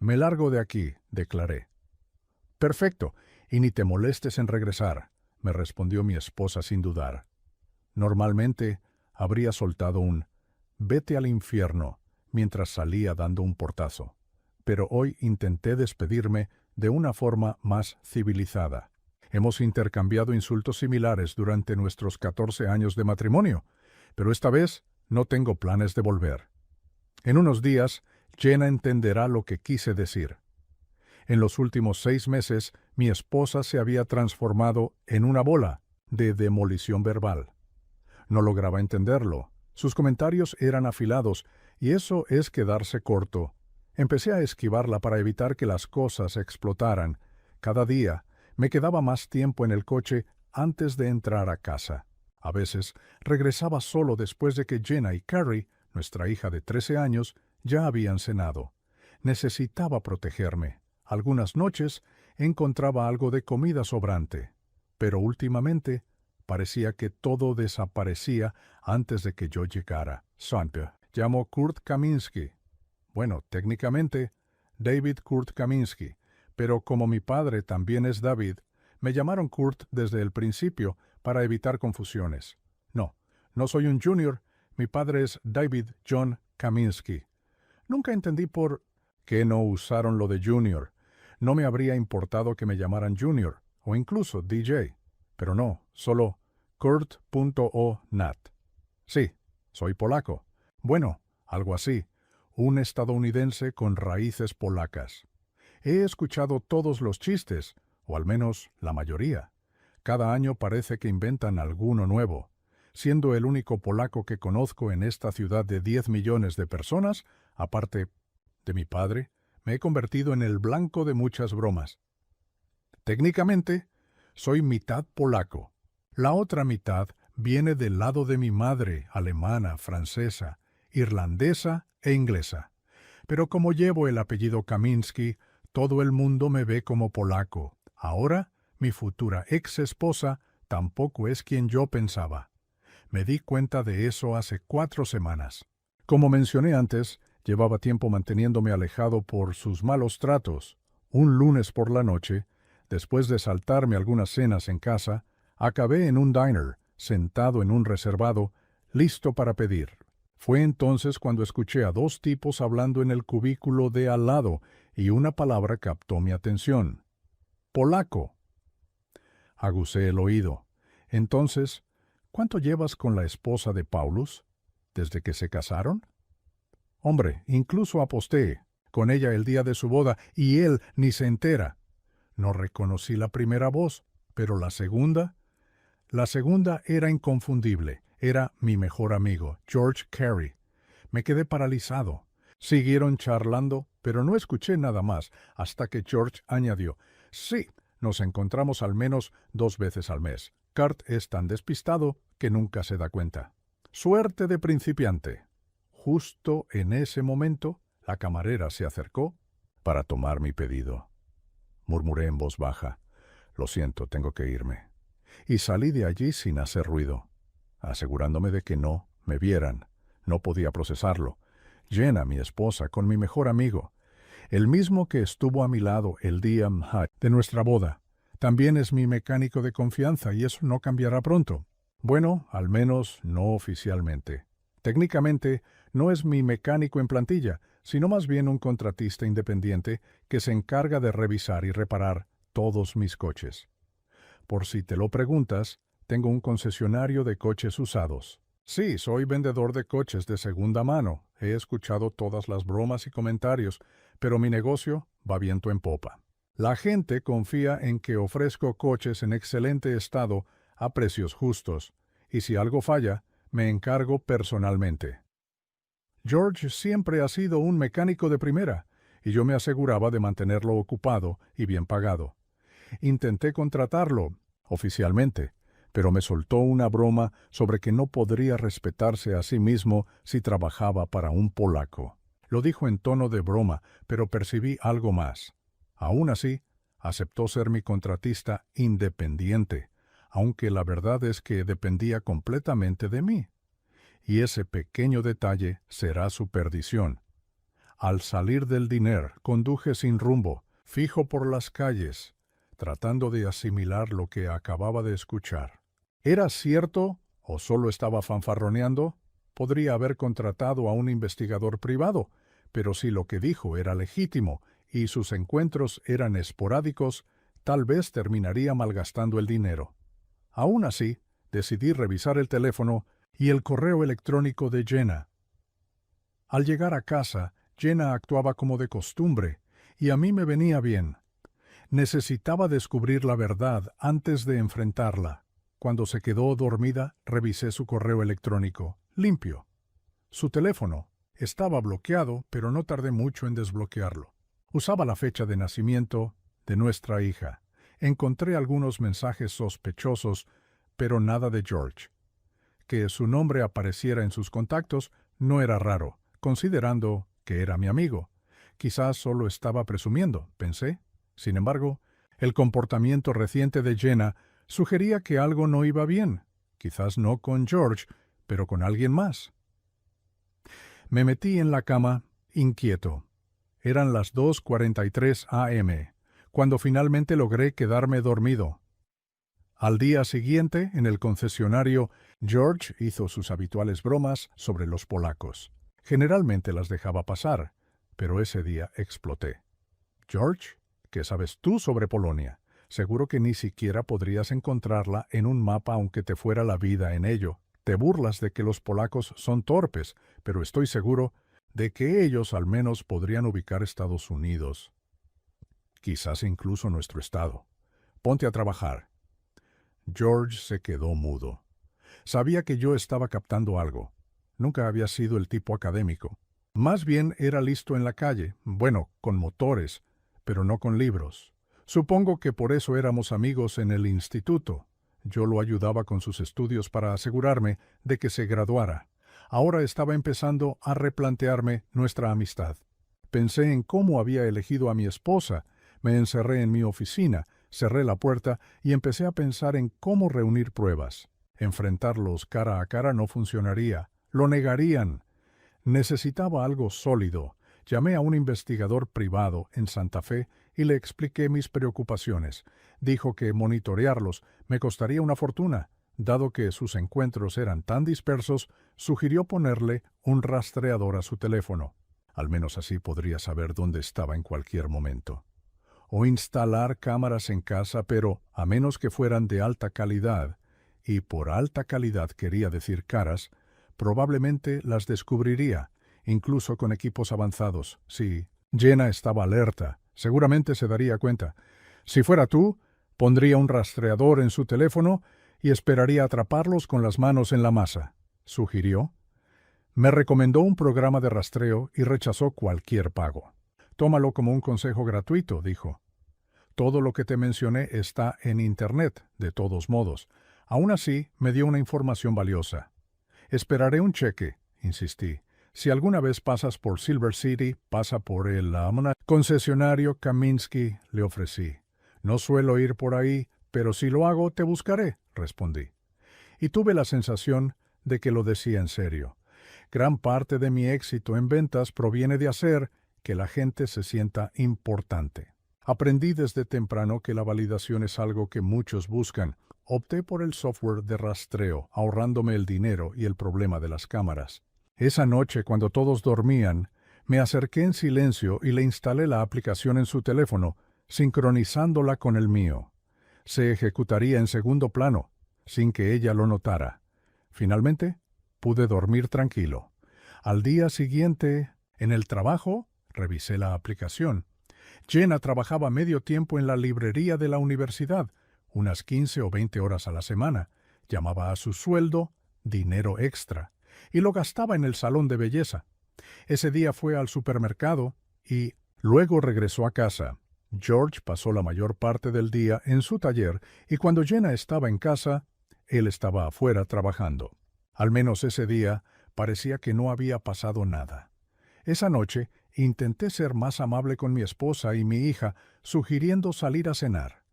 Me largo de aquí, declaré. Perfecto, y ni te molestes en regresar, me respondió mi esposa sin dudar. Normalmente habría soltado un «vete al infierno» mientras salía dando un portazo, pero hoy intenté despedirme de una forma más civilizada. Hemos intercambiado insultos similares durante nuestros 14 años de matrimonio, pero esta vez no tengo planes de volver. En unos días, Jenna entenderá lo que quise decir. En los últimos 6 meses, mi esposa se había transformado en una bola de demolición verbal. No lograba entenderlo. Sus comentarios eran afilados, y eso es quedarse corto. Empecé a esquivarla para evitar que las cosas explotaran. Cada día me quedaba más tiempo en el coche antes de entrar a casa. A veces regresaba solo después de que Jenna y Carrie, nuestra hija de 13 años, ya habían cenado. Necesitaba protegerme. Algunas noches encontraba algo de comida sobrante, pero últimamente parecía que todo desaparecía antes de que yo llegara. Santa, llamo Kurt Kaminsky. Bueno, técnicamente, David Kurt Kaminsky, pero como mi padre también es David, me llamaron Kurt desde el principio para evitar confusiones. No soy un junior, mi padre es David John Kaminsky. Nunca entendí por qué no usaron lo de junior. No me habría importado que me llamaran Junior, o incluso DJ. Pero no, solo Kurt.o.nat. Sí, soy polaco. Bueno, algo así. Un estadounidense con raíces polacas. He escuchado todos los chistes, o al menos la mayoría. Cada año parece que inventan alguno nuevo. Siendo el único polaco que conozco en esta ciudad de 10 millones de personas, aparte de mi padre, me he convertido en el blanco de muchas bromas. Técnicamente, soy mitad polaco. La otra mitad viene del lado de mi madre, alemana, francesa, irlandesa e inglesa. Pero como llevo el apellido Kaminsky, todo el mundo me ve como polaco. Ahora, mi futura ex esposa tampoco es quien yo pensaba. Me di cuenta de eso hace 4 semanas. Como mencioné antes, llevaba tiempo manteniéndome alejado por sus malos tratos. Un lunes por la noche, después de saltarme algunas cenas en casa, acabé en un diner, sentado en un reservado, listo para pedir. Fue entonces cuando escuché a 2 tipos hablando en el cubículo de al lado, y una palabra captó mi atención. «Polaco». Aguzé el oído. Entonces, ¿cuánto llevas con la esposa de Paulus? ¿Desde que se casaron? Hombre, incluso aposté con ella el día de su boda y él ni se entera. No reconocí la primera voz, pero la segunda era inconfundible. Era mi mejor amigo, George Carey. Me quedé paralizado. Siguieron charlando, pero no escuché nada más, hasta que George añadió, «Sí, nos encontramos al menos 2 veces al mes. Kurt es tan despistado que nunca se da cuenta». Suerte de principiante. Justo en ese momento, la camarera se acercó para tomar mi pedido. Murmuré en voz baja, «Lo siento, tengo que irme». Y salí de allí sin hacer ruido, asegurándome de que no me vieran. No podía procesarlo. Jenna, mi esposa, con mi mejor amigo, el mismo que estuvo a mi lado el día de nuestra boda, también es mi mecánico de confianza y eso no cambiará pronto. Bueno, al menos no oficialmente. Técnicamente, no es mi mecánico en plantilla, sino más bien un contratista independiente que se encarga de revisar y reparar todos mis coches. Por si te lo preguntas, tengo un concesionario de coches usados. Sí, soy vendedor de coches de segunda mano. He escuchado todas las bromas y comentarios, pero mi negocio va viento en popa. La gente confía en que ofrezco coches en excelente estado a precios justos, y si algo falla, me encargo personalmente. George siempre ha sido un mecánico de primera, y yo me aseguraba de mantenerlo ocupado y bien pagado. Intenté contratarlo, oficialmente, pero me soltó una broma sobre que no podría respetarse a sí mismo si trabajaba para un polaco. Lo dijo en tono de broma, pero percibí algo más. Aún así, aceptó ser mi contratista independiente, aunque la verdad es que dependía completamente de mí. Y ese pequeño detalle será su perdición. Al salir del diner, conduje sin rumbo, fijo por las calles, tratando de asimilar lo que acababa de escuchar. ¿Era cierto o solo estaba fanfarroneando? Podría haber contratado a un investigador privado, pero si lo que dijo era legítimo y sus encuentros eran esporádicos, tal vez terminaría malgastando el dinero. Aún así, decidí revisar el teléfono y el correo electrónico de Jenna. Al llegar a casa, Jenna actuaba como de costumbre, y a mí me venía bien. Necesitaba descubrir la verdad antes de enfrentarla. Cuando se quedó dormida, revisé su correo electrónico. Limpio. Su teléfono estaba bloqueado, pero no tardé mucho en desbloquearlo. Usaba la fecha de nacimiento de nuestra hija. Encontré algunos mensajes sospechosos, pero nada de George. Que su nombre apareciera en sus contactos no era raro, considerando que era mi amigo. Quizás solo estaba presumiendo, pensé. Sin embargo, el comportamiento reciente de Jenna sugería que algo no iba bien. Quizás no con George, pero con alguien más. Me metí en la cama, inquieto. Eran las 2:43 a.m., cuando finalmente logré quedarme dormido. Al día siguiente, en el concesionario, George hizo sus habituales bromas sobre los polacos. Generalmente las dejaba pasar, pero ese día exploté. «George, ¿qué sabes tú sobre Polonia? Seguro que ni siquiera podrías encontrarla en un mapa aunque te fuera la vida en ello. Te burlas de que los polacos son torpes, pero estoy seguro de que ellos al menos podrían ubicar Estados Unidos. Quizás incluso nuestro estado. Ponte a trabajar». George se quedó mudo. Sabía que yo estaba captando algo. Nunca había sido el tipo académico. Más bien era listo en la calle, bueno, con motores, pero no con libros. Supongo que por eso éramos amigos en el instituto. Yo lo ayudaba con sus estudios para asegurarme de que se graduara. Ahora estaba empezando a replantearme nuestra amistad. Pensé en cómo había elegido a mi esposa. Me encerré en mi oficina, cerré la puerta y empecé a pensar en cómo reunir pruebas. Enfrentarlos cara a cara no funcionaría. Lo negarían. Necesitaba algo sólido. Llamé a un investigador privado en Santa Fe y le expliqué mis preocupaciones. Dijo que monitorearlos me costaría una fortuna. Dado que sus encuentros eran tan dispersos, sugirió ponerle un rastreador a su teléfono. Al menos así podría saber dónde estaba en cualquier momento. O instalar cámaras en casa, pero a menos que fueran de alta calidad, y por alta calidad quería decir caras, probablemente las descubriría, incluso con equipos avanzados. Sí, Jenna estaba alerta, seguramente se daría cuenta. Si fuera tú, pondría un rastreador en su teléfono y esperaría atraparlos con las manos en la masa, sugirió. Me recomendó un programa de rastreo y rechazó cualquier pago. Tómalo como un consejo gratuito, dijo. Todo lo que te mencioné está en Internet, de todos modos. Aún así, me dio una información valiosa. Esperaré un cheque, insistí. Si alguna vez pasas por Silver City, pasa por el concesionario Kaminsky, le ofrecí. No suelo ir por ahí, pero si lo hago, te buscaré, respondí. Y tuve la sensación de que lo decía en serio. Gran parte de mi éxito en ventas proviene de hacer que la gente se sienta importante. Aprendí desde temprano que la validación es algo que muchos buscan. Opté por el software de rastreo, ahorrándome el dinero y el problema de las cámaras. Esa noche, cuando todos dormían, me acerqué en silencio y le instalé la aplicación en su teléfono, sincronizándola con el mío. Se ejecutaría en segundo plano, sin que ella lo notara. Finalmente, pude dormir tranquilo. Al día siguiente, en el trabajo, revisé la aplicación. Jenna trabajaba medio tiempo en la librería de la universidad, unas 15 o 20 horas a la semana. Llamaba a su sueldo dinero extra, y lo gastaba en el salón de belleza. Ese día fue al supermercado y luego regresó a casa. George pasó la mayor parte del día en su taller y cuando Jenna estaba en casa, él estaba afuera trabajando. Al menos ese día parecía que no había pasado nada. Esa noche intenté ser más amable con mi esposa y mi hija, sugiriendo salir a cenar.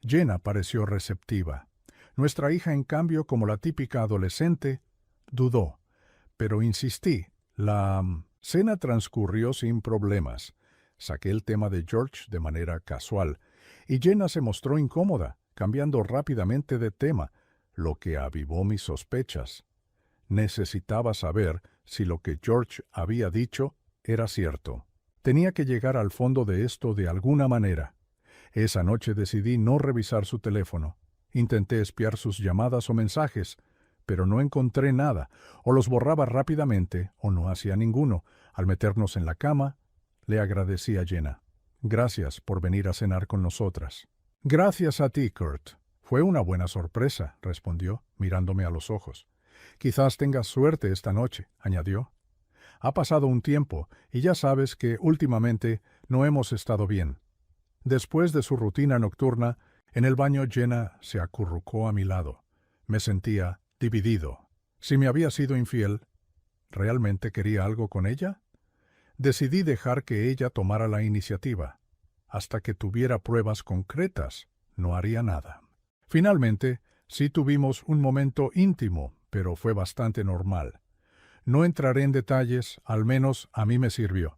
Jenna pareció receptiva. Nuestra hija, en cambio, como la típica adolescente, dudó. Pero insistí. La Cena transcurrió sin problemas. Saqué el tema de George de manera casual, y Jenna se mostró incómoda, cambiando rápidamente de tema, lo que avivó mis sospechas. Necesitaba saber si lo que George había dicho era cierto. Tenía que llegar al fondo de esto de alguna manera. Esa noche decidí no revisar su teléfono. Intenté espiar sus llamadas o mensajes, pero no encontré nada, o los borraba rápidamente o no hacía ninguno. Al meternos en la cama, le agradecí a Jenna. Gracias por venir a cenar con nosotras. Gracias a ti, Kurt. Fue una buena sorpresa, respondió, mirándome a los ojos. Quizás tengas suerte esta noche, añadió. Ha pasado un tiempo, y ya sabes que últimamente no hemos estado bien. Después de su rutina nocturna, en el baño Jenna se acurrucó a mi lado. Me sentía dividido. Si me había sido infiel, ¿realmente quería algo con ella? Decidí dejar que ella tomara la iniciativa. Hasta que tuviera pruebas concretas, no haría nada. Finalmente, sí tuvimos un momento íntimo, pero fue bastante normal. No entraré en detalles, al menos a mí me sirvió.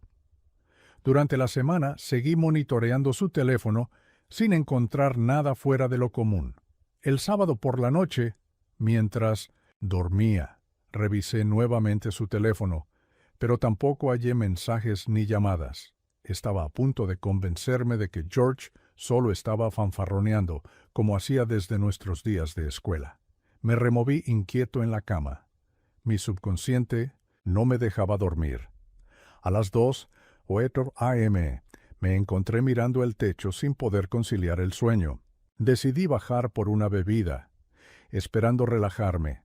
Durante la semana seguí monitoreando su teléfono sin encontrar nada fuera de lo común. El sábado por la noche, mientras dormía, revisé nuevamente su teléfono, pero tampoco hallé mensajes ni llamadas. Estaba a punto de convencerme de que George solo estaba fanfarroneando, como hacía desde nuestros días de escuela. Me removí inquieto en la cama. Mi subconsciente no me dejaba dormir. A las 2:04 a.m. me encontré mirando el techo sin poder conciliar el sueño. Decidí bajar por una bebida, esperando relajarme.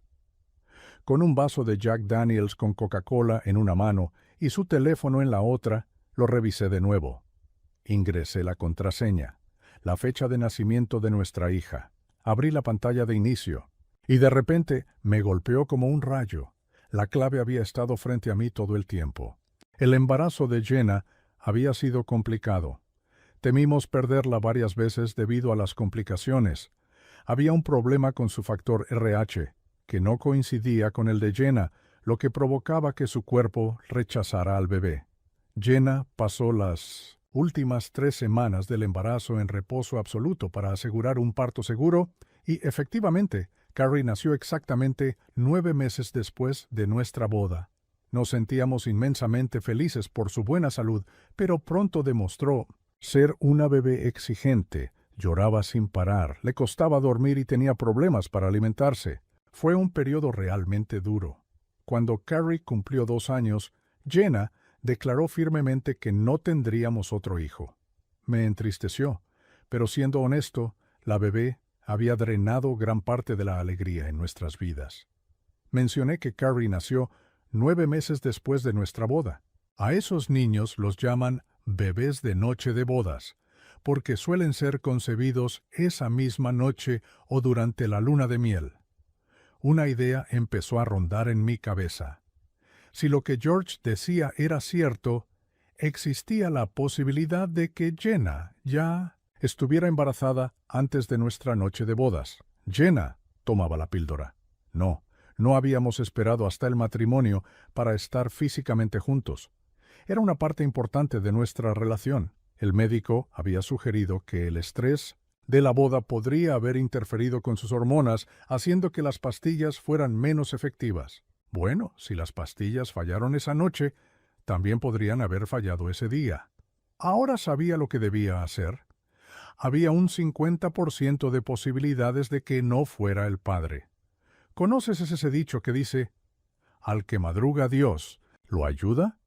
Con un vaso de Jack Daniels con Coca-Cola en una mano y su teléfono en la otra, lo revisé de nuevo. Ingresé la contraseña, la fecha de nacimiento de nuestra hija. Abrí la pantalla de inicio. Y de repente me golpeó como un rayo. La clave había estado frente a mí todo el tiempo. El embarazo de Jenna había sido complicado. Temimos perderla varias veces debido a las complicaciones. Había un problema con su factor RH, que no coincidía con el de Jenna, lo que provocaba que su cuerpo rechazara al bebé. Jenna pasó las últimas 3 semanas del embarazo en reposo absoluto para asegurar un parto seguro y, efectivamente, Carrie nació exactamente 9 meses después de nuestra boda. Nos sentíamos inmensamente felices por su buena salud, pero pronto demostró ser una bebé exigente. Lloraba sin parar, le costaba dormir y tenía problemas para alimentarse. Fue un periodo realmente duro. Cuando Carrie cumplió 2 años, Jenna declaró firmemente que no tendríamos otro hijo. Me entristeció, pero siendo honesto, la bebé había drenado gran parte de la alegría en nuestras vidas. Mencioné que Carrie nació 9 meses después de nuestra boda. A esos niños los llaman bebés de noche de bodas, porque suelen ser concebidos esa misma noche o durante la luna de miel. Una idea empezó a rondar en mi cabeza. Si lo que George decía era cierto, existía la posibilidad de que Jenna ya estuviera embarazada antes de nuestra noche de bodas. Jenna tomaba la píldora. No habíamos esperado hasta el matrimonio para estar físicamente juntos. Era una parte importante de nuestra relación. El médico había sugerido que el estrés de la boda podría haber interferido con sus hormonas, haciendo que las pastillas fueran menos efectivas. Bueno, si las pastillas fallaron esa noche, también podrían haber fallado ese día. Ahora sabía lo que debía hacer. Había un 50% de posibilidades de que no fuera el padre. ¿Conoces ese dicho que dice, al que madruga Dios, ¿lo ayuda?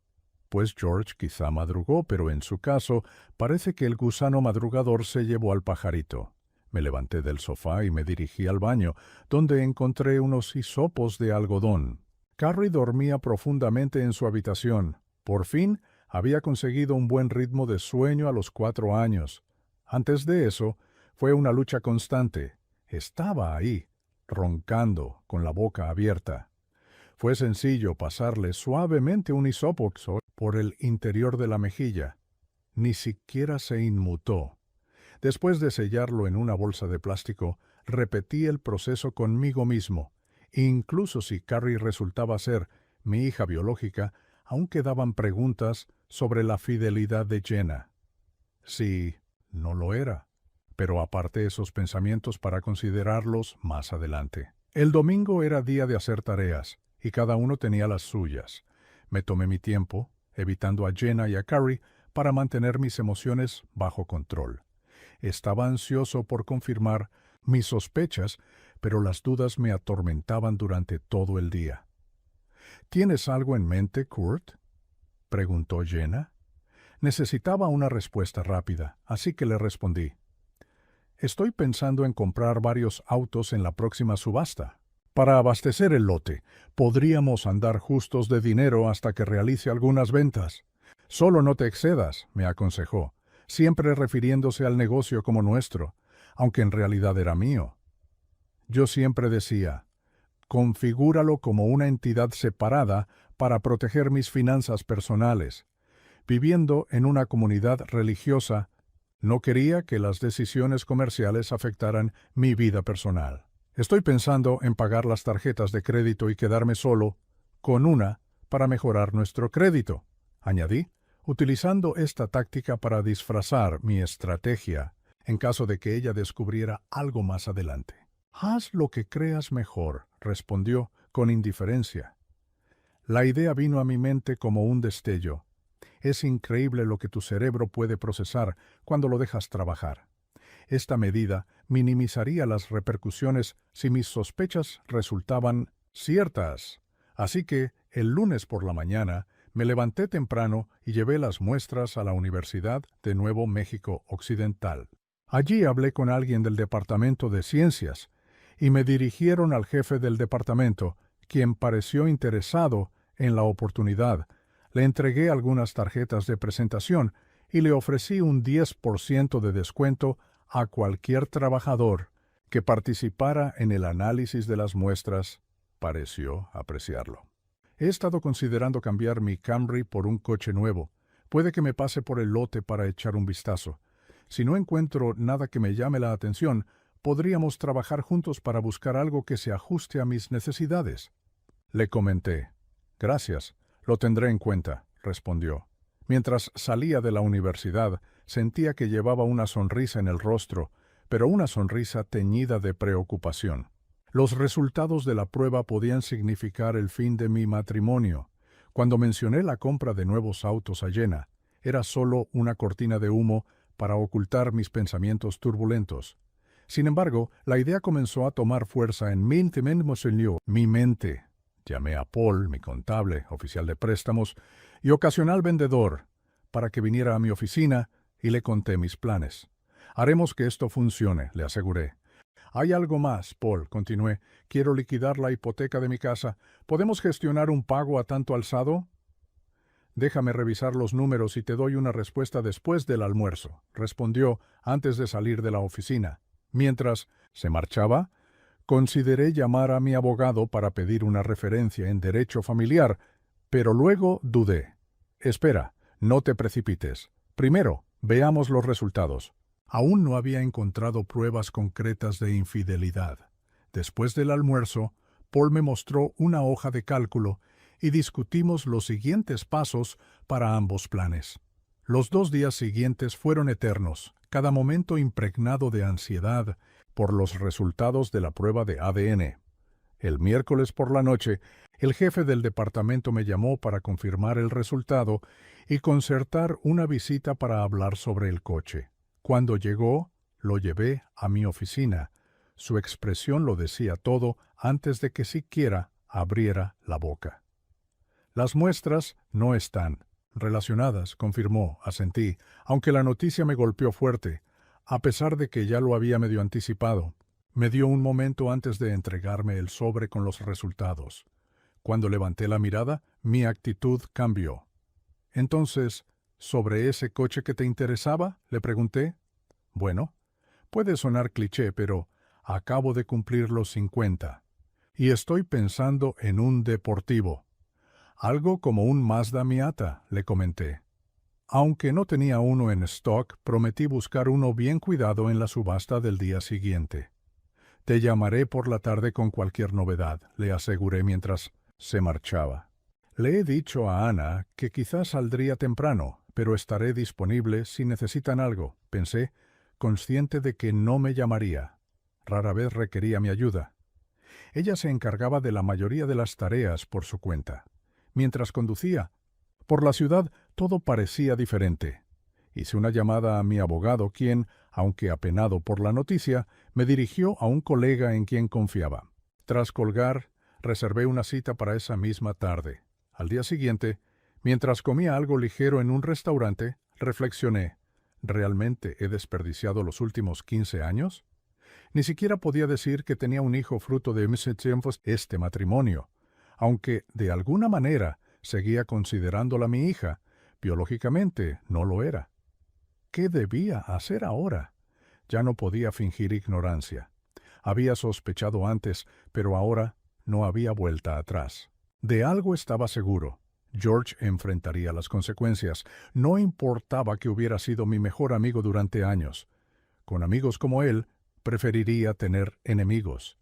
Pues George quizá madrugó, pero en su caso parece que el gusano madrugador se llevó al pajarito. Me levanté del sofá y me dirigí al baño, donde encontré unos hisopos de algodón. Carrie dormía profundamente en su habitación. Por fin había conseguido un buen ritmo de sueño a los 4 años. Antes de eso, fue una lucha constante. Estaba ahí, roncando, con la boca abierta. Fue sencillo pasarle suavemente un hisopo por el interior de la mejilla. Ni siquiera se inmutó. Después de sellarlo en una bolsa de plástico, repetí el proceso conmigo mismo. Incluso si Carrie resultaba ser mi hija biológica, aún quedaban preguntas sobre la fidelidad de Jenna. Sí, no lo era, pero aparté esos pensamientos para considerarlos más adelante. El domingo era día de hacer tareas, y cada uno tenía las suyas. Me tomé mi tiempo, evitando a Jenna y a Carrie, para mantener mis emociones bajo control. Estaba ansioso por confirmar mis sospechas, pero las dudas me atormentaban durante todo el día. ¿Tienes algo en mente, Kurt?, preguntó Jenna. Necesitaba una respuesta rápida, así que le respondí. Estoy pensando en comprar varios autos en la próxima subasta. Para abastecer el lote, podríamos andar justos de dinero hasta que realice algunas ventas. Solo no te excedas, me aconsejó, siempre refiriéndose al negocio como nuestro, aunque en realidad era mío. Yo siempre decía, configúralo como una entidad separada para proteger mis finanzas personales. Viviendo en una comunidad religiosa, no quería que las decisiones comerciales afectaran mi vida personal. Estoy pensando en pagar las tarjetas de crédito y quedarme solo con una para mejorar nuestro crédito, añadí, utilizando esta táctica para disfrazar mi estrategia en caso de que ella descubriera algo más adelante. Haz lo que creas mejor, respondió con indiferencia. La idea vino a mi mente como un destello. Es increíble lo que tu cerebro puede procesar cuando lo dejas trabajar. Esta medida minimizaría las repercusiones si mis sospechas resultaban ciertas. Así que, el lunes por la mañana, me levanté temprano y llevé las muestras a la Universidad de Nuevo México Occidental. Allí hablé con alguien del Departamento de Ciencias y me dirigieron al jefe del departamento, quien pareció interesado en la oportunidad. Le entregué algunas tarjetas de presentación y le ofrecí un 10% de descuento a cualquier trabajador que participara en el análisis de las muestras. Pareció apreciarlo. He estado considerando cambiar mi Camry por un coche nuevo. Puede que me pase por el lote para echar un vistazo. Si no encuentro nada que me llame la atención, podríamos trabajar juntos para buscar algo que se ajuste a mis necesidades. Le comenté. Gracias, lo tendré en cuenta, respondió. Mientras salía de la universidad, sentía que llevaba una sonrisa en el rostro, pero una sonrisa teñida de preocupación. Los resultados de la prueba podían significar el fin de mi matrimonio. Cuando mencioné la compra de nuevos autos a Jenna, era solo una cortina de humo para ocultar mis pensamientos turbulentos. Sin embargo, la idea comenzó a tomar fuerza en mi mente. Llamé a Paul, mi contable, oficial de préstamos y ocasional vendedor, para que viniera a mi oficina y le conté mis planes. Haremos que esto funcione, le aseguré. Hay algo más, Paul, continué. Quiero liquidar la hipoteca de mi casa. ¿Podemos gestionar un pago a tanto alzado? Déjame revisar los números y te doy una respuesta después del almuerzo, respondió antes de salir de la oficina. Mientras se marchaba, consideré llamar a mi abogado para pedir una referencia en derecho familiar, pero luego dudé. Espera, no te precipites. Primero, veamos los resultados. Aún no había encontrado pruebas concretas de infidelidad. Después del almuerzo, Paul me mostró una hoja de cálculo y discutimos los siguientes pasos para ambos planes. Los 2 días siguientes fueron eternos, cada momento impregnado de ansiedad por los resultados de la prueba de ADN. El miércoles por la noche, el jefe del departamento me llamó para confirmar el resultado y concertar una visita para hablar sobre el coche. Cuando llegó, lo llevé a mi oficina. Su expresión lo decía todo antes de que siquiera abriera la boca. Las muestras no están relacionadas, confirmó, asentí, aunque la noticia me golpeó fuerte, a pesar de que ya lo había medio anticipado. Me dio un momento antes de entregarme el sobre con los resultados. Cuando levanté la mirada, mi actitud cambió. Entonces, ¿sobre ese coche que te interesaba?, le pregunté. Bueno, puede sonar cliché, pero acabo de cumplir los 50. Y estoy pensando en un deportivo. Algo como un Mazda Miata, le comenté. Aunque no tenía uno en stock, prometí buscar uno bien cuidado en la subasta del día siguiente. Te llamaré por la tarde con cualquier novedad, le aseguré mientras se marchaba. Le he dicho a Ana que quizás saldría temprano, pero estaré disponible si necesitan algo, pensé, consciente de que no me llamaría. Rara vez requería mi ayuda. Ella se encargaba de la mayoría de las tareas por su cuenta. Mientras conducía por la ciudad, todo parecía diferente. Hice una llamada a mi abogado, quien, aunque apenado por la noticia, me dirigió a un colega en quien confiaba. Tras colgar, reservé una cita para esa misma tarde. Al día siguiente, mientras comía algo ligero en un restaurante, reflexioné, ¿realmente he desperdiciado los últimos 15 años? Ni siquiera podía decir que tenía un hijo fruto de este matrimonio, aunque, de alguna manera, seguía considerándola mi hija. Biológicamente no lo era. ¿Qué debía hacer ahora? Ya no podía fingir ignorancia. Había sospechado antes, pero ahora no había vuelta atrás. De algo estaba seguro. George enfrentaría las consecuencias. No importaba que hubiera sido mi mejor amigo durante años. Con amigos como él, preferiría tener enemigos.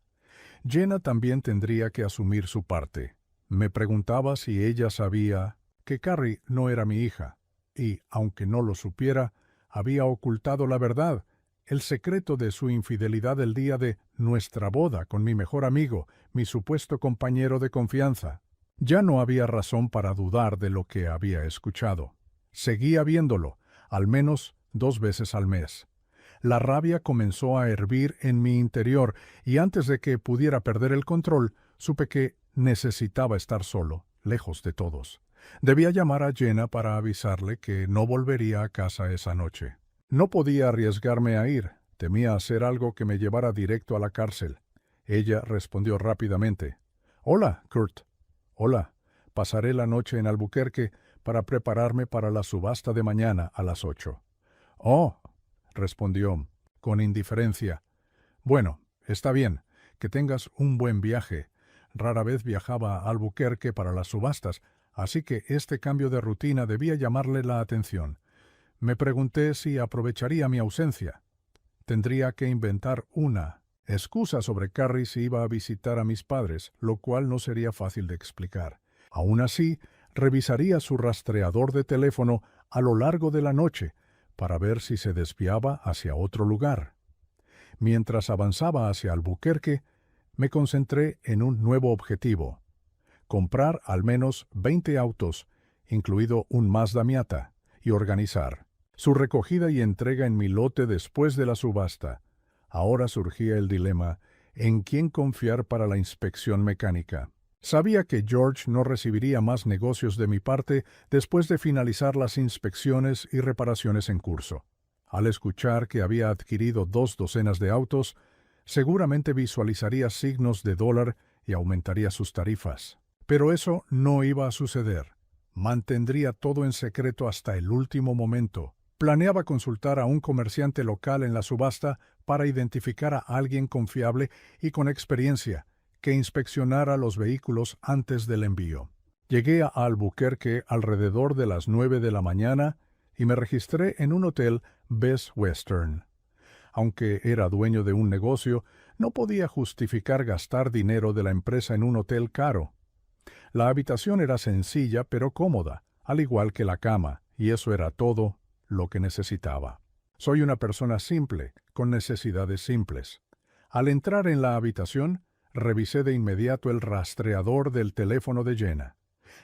Jenna también tendría que asumir su parte. Me preguntaba si ella sabía que Carrie no era mi hija, y, aunque no lo supiera, había ocultado la verdad, el secreto de su infidelidad el día de nuestra boda con mi mejor amigo, mi supuesto compañero de confianza. Ya no había razón para dudar de lo que había escuchado. Seguía viéndolo, al menos 2 veces al mes. La rabia comenzó a hervir en mi interior, y antes de que pudiera perder el control, supe que necesitaba estar solo, lejos de todos. Debía llamar a Jenna para avisarle que no volvería a casa esa noche. No podía arriesgarme a ir, temía hacer algo que me llevara directo a la cárcel. Ella respondió rápidamente. «Hola, Kurt». «Hola, pasaré la noche en Albuquerque para prepararme para la subasta de mañana a las 8». «Oh», respondió, con indiferencia. «Bueno, está bien, que tengas un buen viaje». Rara vez viajaba a Albuquerque para las subastas, así que este cambio de rutina debía llamarle la atención. Me pregunté si aprovecharía mi ausencia. Tendría que inventar una excusa sobre Carrie si iba a visitar a mis padres, lo cual no sería fácil de explicar. Aún así, revisaría su rastreador de teléfono a lo largo de la noche para ver si se desviaba hacia otro lugar. Mientras avanzaba hacia Albuquerque, me concentré en un nuevo objetivo: comprar al menos 20 autos, incluido un Mazda Miata, y organizar su recogida y entrega en mi lote después de la subasta. Ahora surgía el dilema: ¿en quién confiar para la inspección mecánica? Sabía que George no recibiría más negocios de mi parte después de finalizar las inspecciones y reparaciones en curso. Al escuchar que había adquirido 2 docenas de autos, seguramente visualizaría signos de dólar y aumentaría sus tarifas. Pero eso no iba a suceder. Mantendría todo en secreto hasta el último momento. Planeaba consultar a un comerciante local en la subasta para identificar a alguien confiable y con experiencia que inspeccionara los vehículos antes del envío. Llegué a Albuquerque alrededor de las 9 de la mañana y me registré en un hotel Best Western. Aunque era dueño de un negocio, no podía justificar gastar dinero de la empresa en un hotel caro. La habitación era sencilla pero cómoda, al igual que la cama, y eso era todo lo que necesitaba. Soy una persona simple, con necesidades simples. Al entrar en la habitación, revisé de inmediato el rastreador del teléfono de Jenna.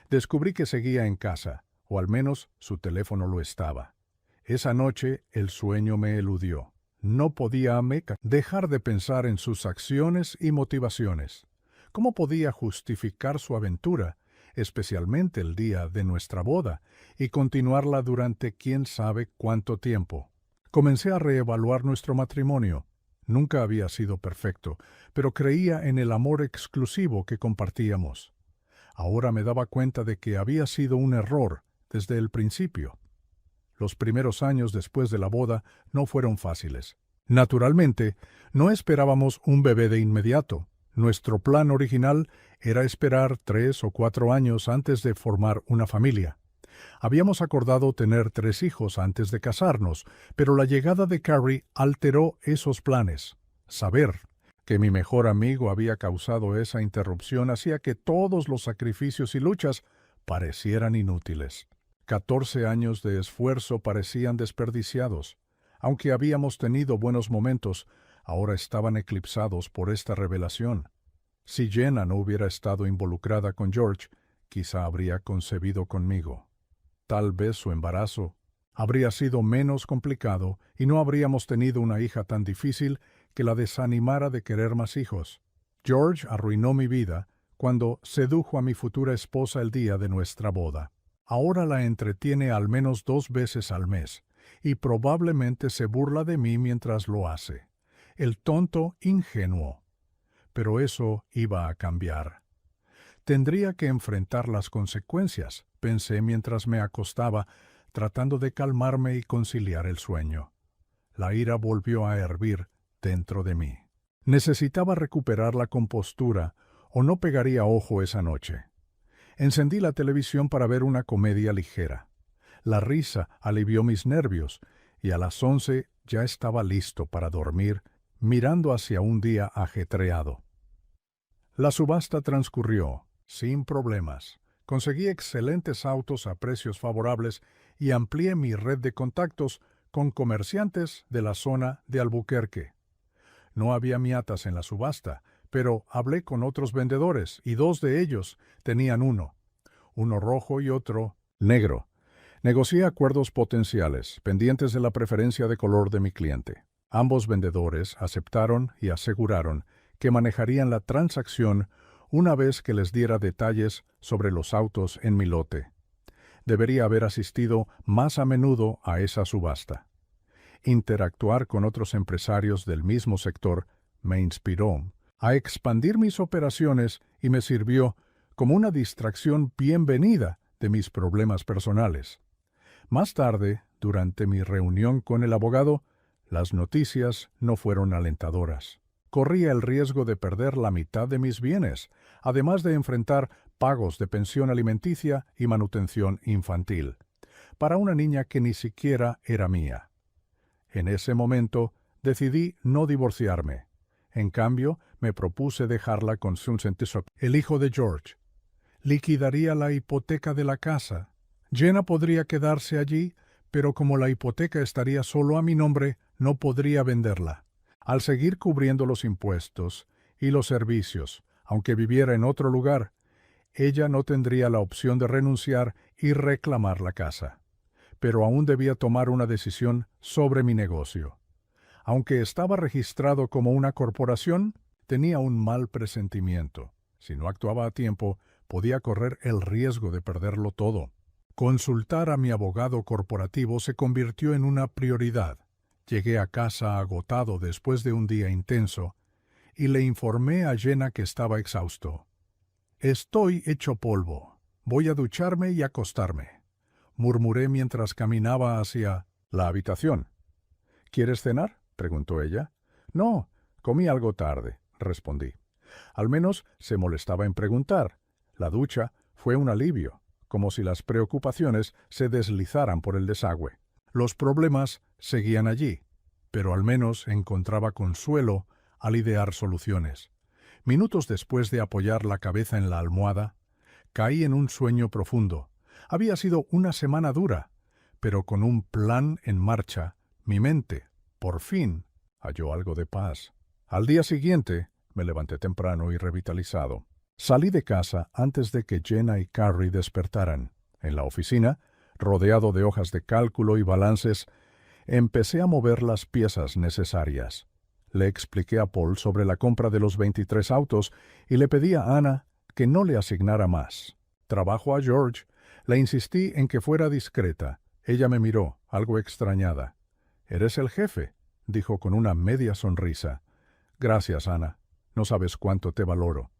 Descubrí que seguía en casa, o al menos su teléfono lo estaba. Esa noche el sueño me eludió. No podía dejar de pensar en sus acciones y motivaciones. ¿Cómo podía justificar su aventura, especialmente el día de nuestra boda, y continuarla durante quién sabe cuánto tiempo? Comencé a reevaluar nuestro matrimonio. Nunca había sido perfecto, pero creía en el amor exclusivo que compartíamos. Ahora me daba cuenta de que había sido un error desde el principio. Los primeros años después de la boda no fueron fáciles. Naturalmente, no esperábamos un bebé de inmediato. Nuestro plan original era esperar 3 o 4 años antes de formar una familia. Habíamos acordado tener 3 hijos antes de casarnos, pero la llegada de Carrie alteró esos planes. Saber que mi mejor amigo había causado esa interrupción hacía que todos los sacrificios y luchas parecieran inútiles. 14 años de esfuerzo parecían desperdiciados. Aunque habíamos tenido buenos momentos, ahora estaban eclipsados por esta revelación. Si Jenna no hubiera estado involucrada con George, quizá habría concebido conmigo. Tal vez su embarazo habría sido menos complicado y no habríamos tenido una hija tan difícil que la desanimara de querer más hijos. George arruinó mi vida cuando sedujo a mi futura esposa el día de nuestra boda. Ahora la entretiene al menos 2 veces al mes, y probablemente se burla de mí mientras lo hace. El tonto ingenuo. Pero eso iba a cambiar. Tendría que enfrentar las consecuencias, pensé mientras me acostaba, tratando de calmarme y conciliar el sueño. La ira volvió a hervir dentro de mí. Necesitaba recuperar la compostura, o no pegaría ojo esa noche. Encendí la televisión para ver una comedia ligera. La risa alivió mis nervios, y a las 11 ya estaba listo para dormir, mirando hacia un día ajetreado. La subasta transcurrió, sin problemas. Conseguí excelentes autos a precios favorables y amplié mi red de contactos con comerciantes de la zona de Albuquerque. No había miatas en la subasta, pero hablé con otros vendedores y 2 de ellos tenían uno rojo y otro negro. Negocié acuerdos potenciales, pendientes de la preferencia de color de mi cliente. Ambos vendedores aceptaron y aseguraron que manejarían la transacción una vez que les diera detalles sobre los autos en mi lote. Debería haber asistido más a menudo a esa subasta. Interactuar con otros empresarios del mismo sector me inspiró a expandir mis operaciones y me sirvió como una distracción bienvenida de mis problemas personales. Más tarde, durante mi reunión con el abogado, las noticias no fueron alentadoras. Corría el riesgo de perder la mitad de mis bienes, además de enfrentar pagos de pensión alimenticia y manutención infantil, para una niña que ni siquiera era mía. En ese momento decidí no divorciarme. En cambio, me propuse dejarla con Susan Tisok, el hijo de George. Liquidaría la hipoteca de la casa. Jenna podría quedarse allí, pero como la hipoteca estaría solo a mi nombre, no podría venderla. Al seguir cubriendo los impuestos y los servicios, aunque viviera en otro lugar, ella no tendría la opción de renunciar y reclamar la casa. Pero aún debía tomar una decisión sobre mi negocio. Aunque estaba registrado como una corporación, tenía un mal presentimiento. Si no actuaba a tiempo, podía correr el riesgo de perderlo todo. Consultar a mi abogado corporativo se convirtió en una prioridad. Llegué a casa agotado después de un día intenso y le informé a Jenna que estaba exhausto. «Estoy hecho polvo. Voy a ducharme y acostarme», murmuré mientras caminaba hacia la habitación. «¿Quieres cenar?», preguntó ella. «No, comí algo tarde», respondí. Al menos se molestaba en preguntar. La ducha fue un alivio, como si las preocupaciones se deslizaran por el desagüe. Los problemas seguían allí, pero al menos encontraba consuelo al idear soluciones. Minutos después de apoyar la cabeza en la almohada, caí en un sueño profundo. Había sido una semana dura, pero con un plan en marcha, mi mente, por fin, halló algo de paz. Al día siguiente, me levanté temprano y revitalizado. Salí de casa antes de que Jenna y Carrie despertaran. En la oficina, rodeado de hojas de cálculo y balances, empecé a mover las piezas necesarias. Le expliqué a Paul sobre la compra de los 23 autos y le pedí a Anna que no le asignara más. Trabajo a George. Le insistí en que fuera discreta. Ella me miró, algo extrañada. «¿Eres el jefe?», dijo con una media sonrisa. «Gracias, Anna. No sabes cuánto te valoro».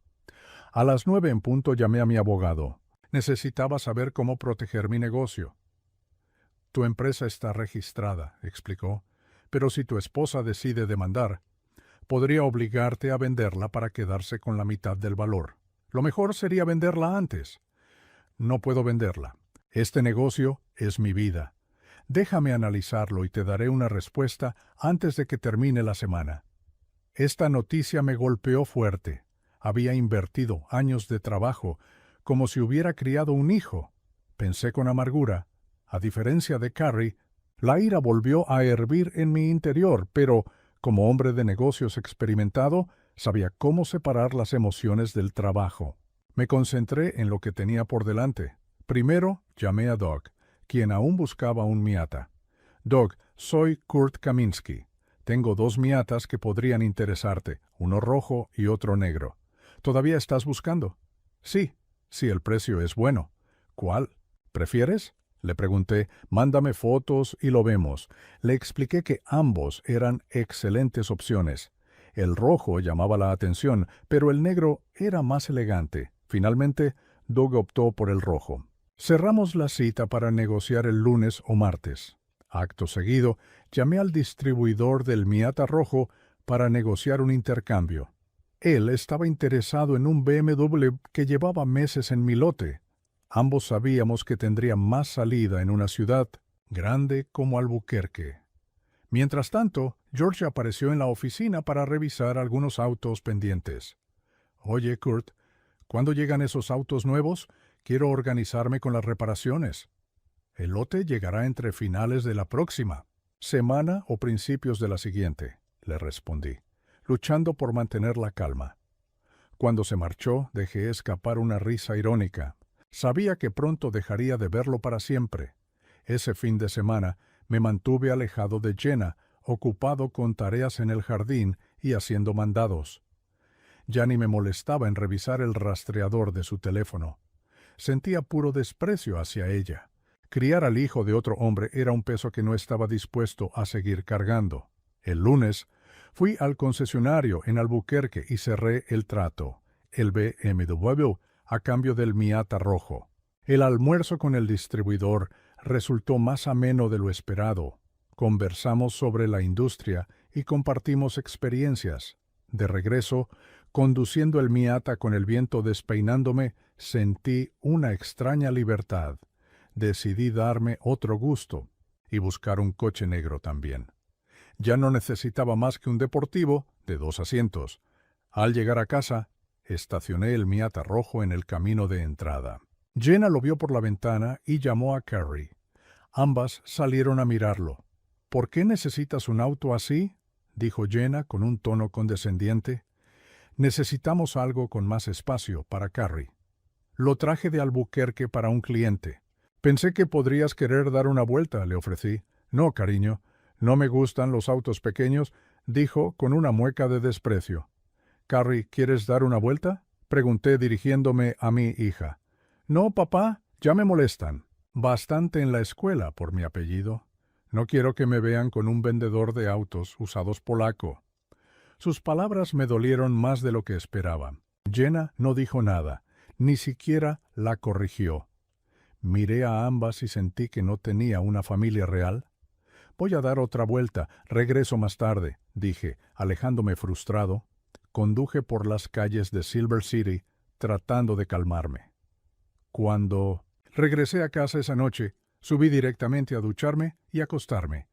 A las 9 en punto llamé a mi abogado. Necesitaba saber cómo proteger mi negocio. «Tu empresa está registrada», explicó, «pero si tu esposa decide demandar, podría obligarte a venderla para quedarse con la mitad del valor. Lo mejor sería venderla antes». «No puedo venderla. Este negocio es mi vida. Déjame analizarlo y te daré una respuesta antes de que termine la semana». Esta noticia me golpeó fuerte. Había invertido años de trabajo, como si hubiera criado un hijo. Pensé con amargura. A diferencia de Carrie, la ira volvió a hervir en mi interior, pero, como hombre de negocios experimentado, sabía cómo separar las emociones del trabajo. Me concentré en lo que tenía por delante. Primero, llamé a Doug, quien aún buscaba un Miata. Doug, soy Kurt Kaminsky. Tengo 2 Miatas que podrían interesarte, uno rojo y otro negro. ¿Todavía estás buscando? Sí, si el precio es bueno. ¿Cuál? ¿Prefieres? Le pregunté. Mándame fotos y lo vemos. Le expliqué que ambos eran excelentes opciones. El rojo llamaba la atención, pero el negro era más elegante. Finalmente, Doug optó por el rojo. Cerramos la cita para negociar el lunes o martes. Acto seguido, llamé al distribuidor del Miata rojo para negociar un intercambio. Él estaba interesado en un BMW que llevaba meses en mi lote. Ambos sabíamos que tendría más salida en una ciudad grande como Albuquerque. Mientras tanto, George apareció en la oficina para revisar algunos autos pendientes. «Oye, Kurt, ¿cuándo llegan esos autos nuevos? Quiero organizarme con las reparaciones». «El lote llegará entre finales de la próxima semana o principios de la siguiente», le respondí, luchando por mantener la calma. Cuando se marchó, dejé escapar una risa irónica. Sabía que pronto dejaría de verlo para siempre. Ese fin de semana me mantuve alejado de Jenna, ocupado con tareas en el jardín y haciendo mandados. Ya ni me molestaba en revisar el rastreador de su teléfono. Sentía puro desprecio hacia ella. Criar al hijo de otro hombre era un peso que no estaba dispuesto a seguir cargando. El lunes fui al concesionario en Albuquerque y cerré el trato, el BMW, a cambio del Miata rojo. El almuerzo con el distribuidor resultó más ameno de lo esperado. Conversamos sobre la industria y compartimos experiencias. De regreso, conduciendo el Miata con el viento despeinándome, sentí una extraña libertad. Decidí darme otro gusto y buscar un coche negro también. Ya no necesitaba más que un deportivo de 2 asientos. Al llegar a casa, estacioné el Miata rojo en el camino de entrada. Jenna lo vio por la ventana y llamó a Carrie. Ambas salieron a mirarlo. «¿Por qué necesitas un auto así?», dijo Jenna con un tono condescendiente. «Necesitamos algo con más espacio para Carrie. Lo traje de Albuquerque para un cliente. Pensé que podrías querer dar una vuelta», le ofrecí. «No, cariño, no me gustan los autos pequeños», dijo con una mueca de desprecio. «Carrie, ¿quieres dar una vuelta?», pregunté dirigiéndome a mi hija. «No, papá, ya me molestan. Bastante en la escuela por mi apellido. No quiero que me vean con un vendedor de autos usados polaco». Sus palabras me dolieron más de lo que esperaba. Jenna no dijo nada, ni siquiera la corrigió. Miré a ambas y sentí que no tenía una familia real. «Voy a dar otra vuelta, regreso más tarde», dije, alejándome frustrado. Conduje por las calles de Silver City, tratando de calmarme. Cuando regresé a casa esa noche, subí directamente a ducharme y acostarme.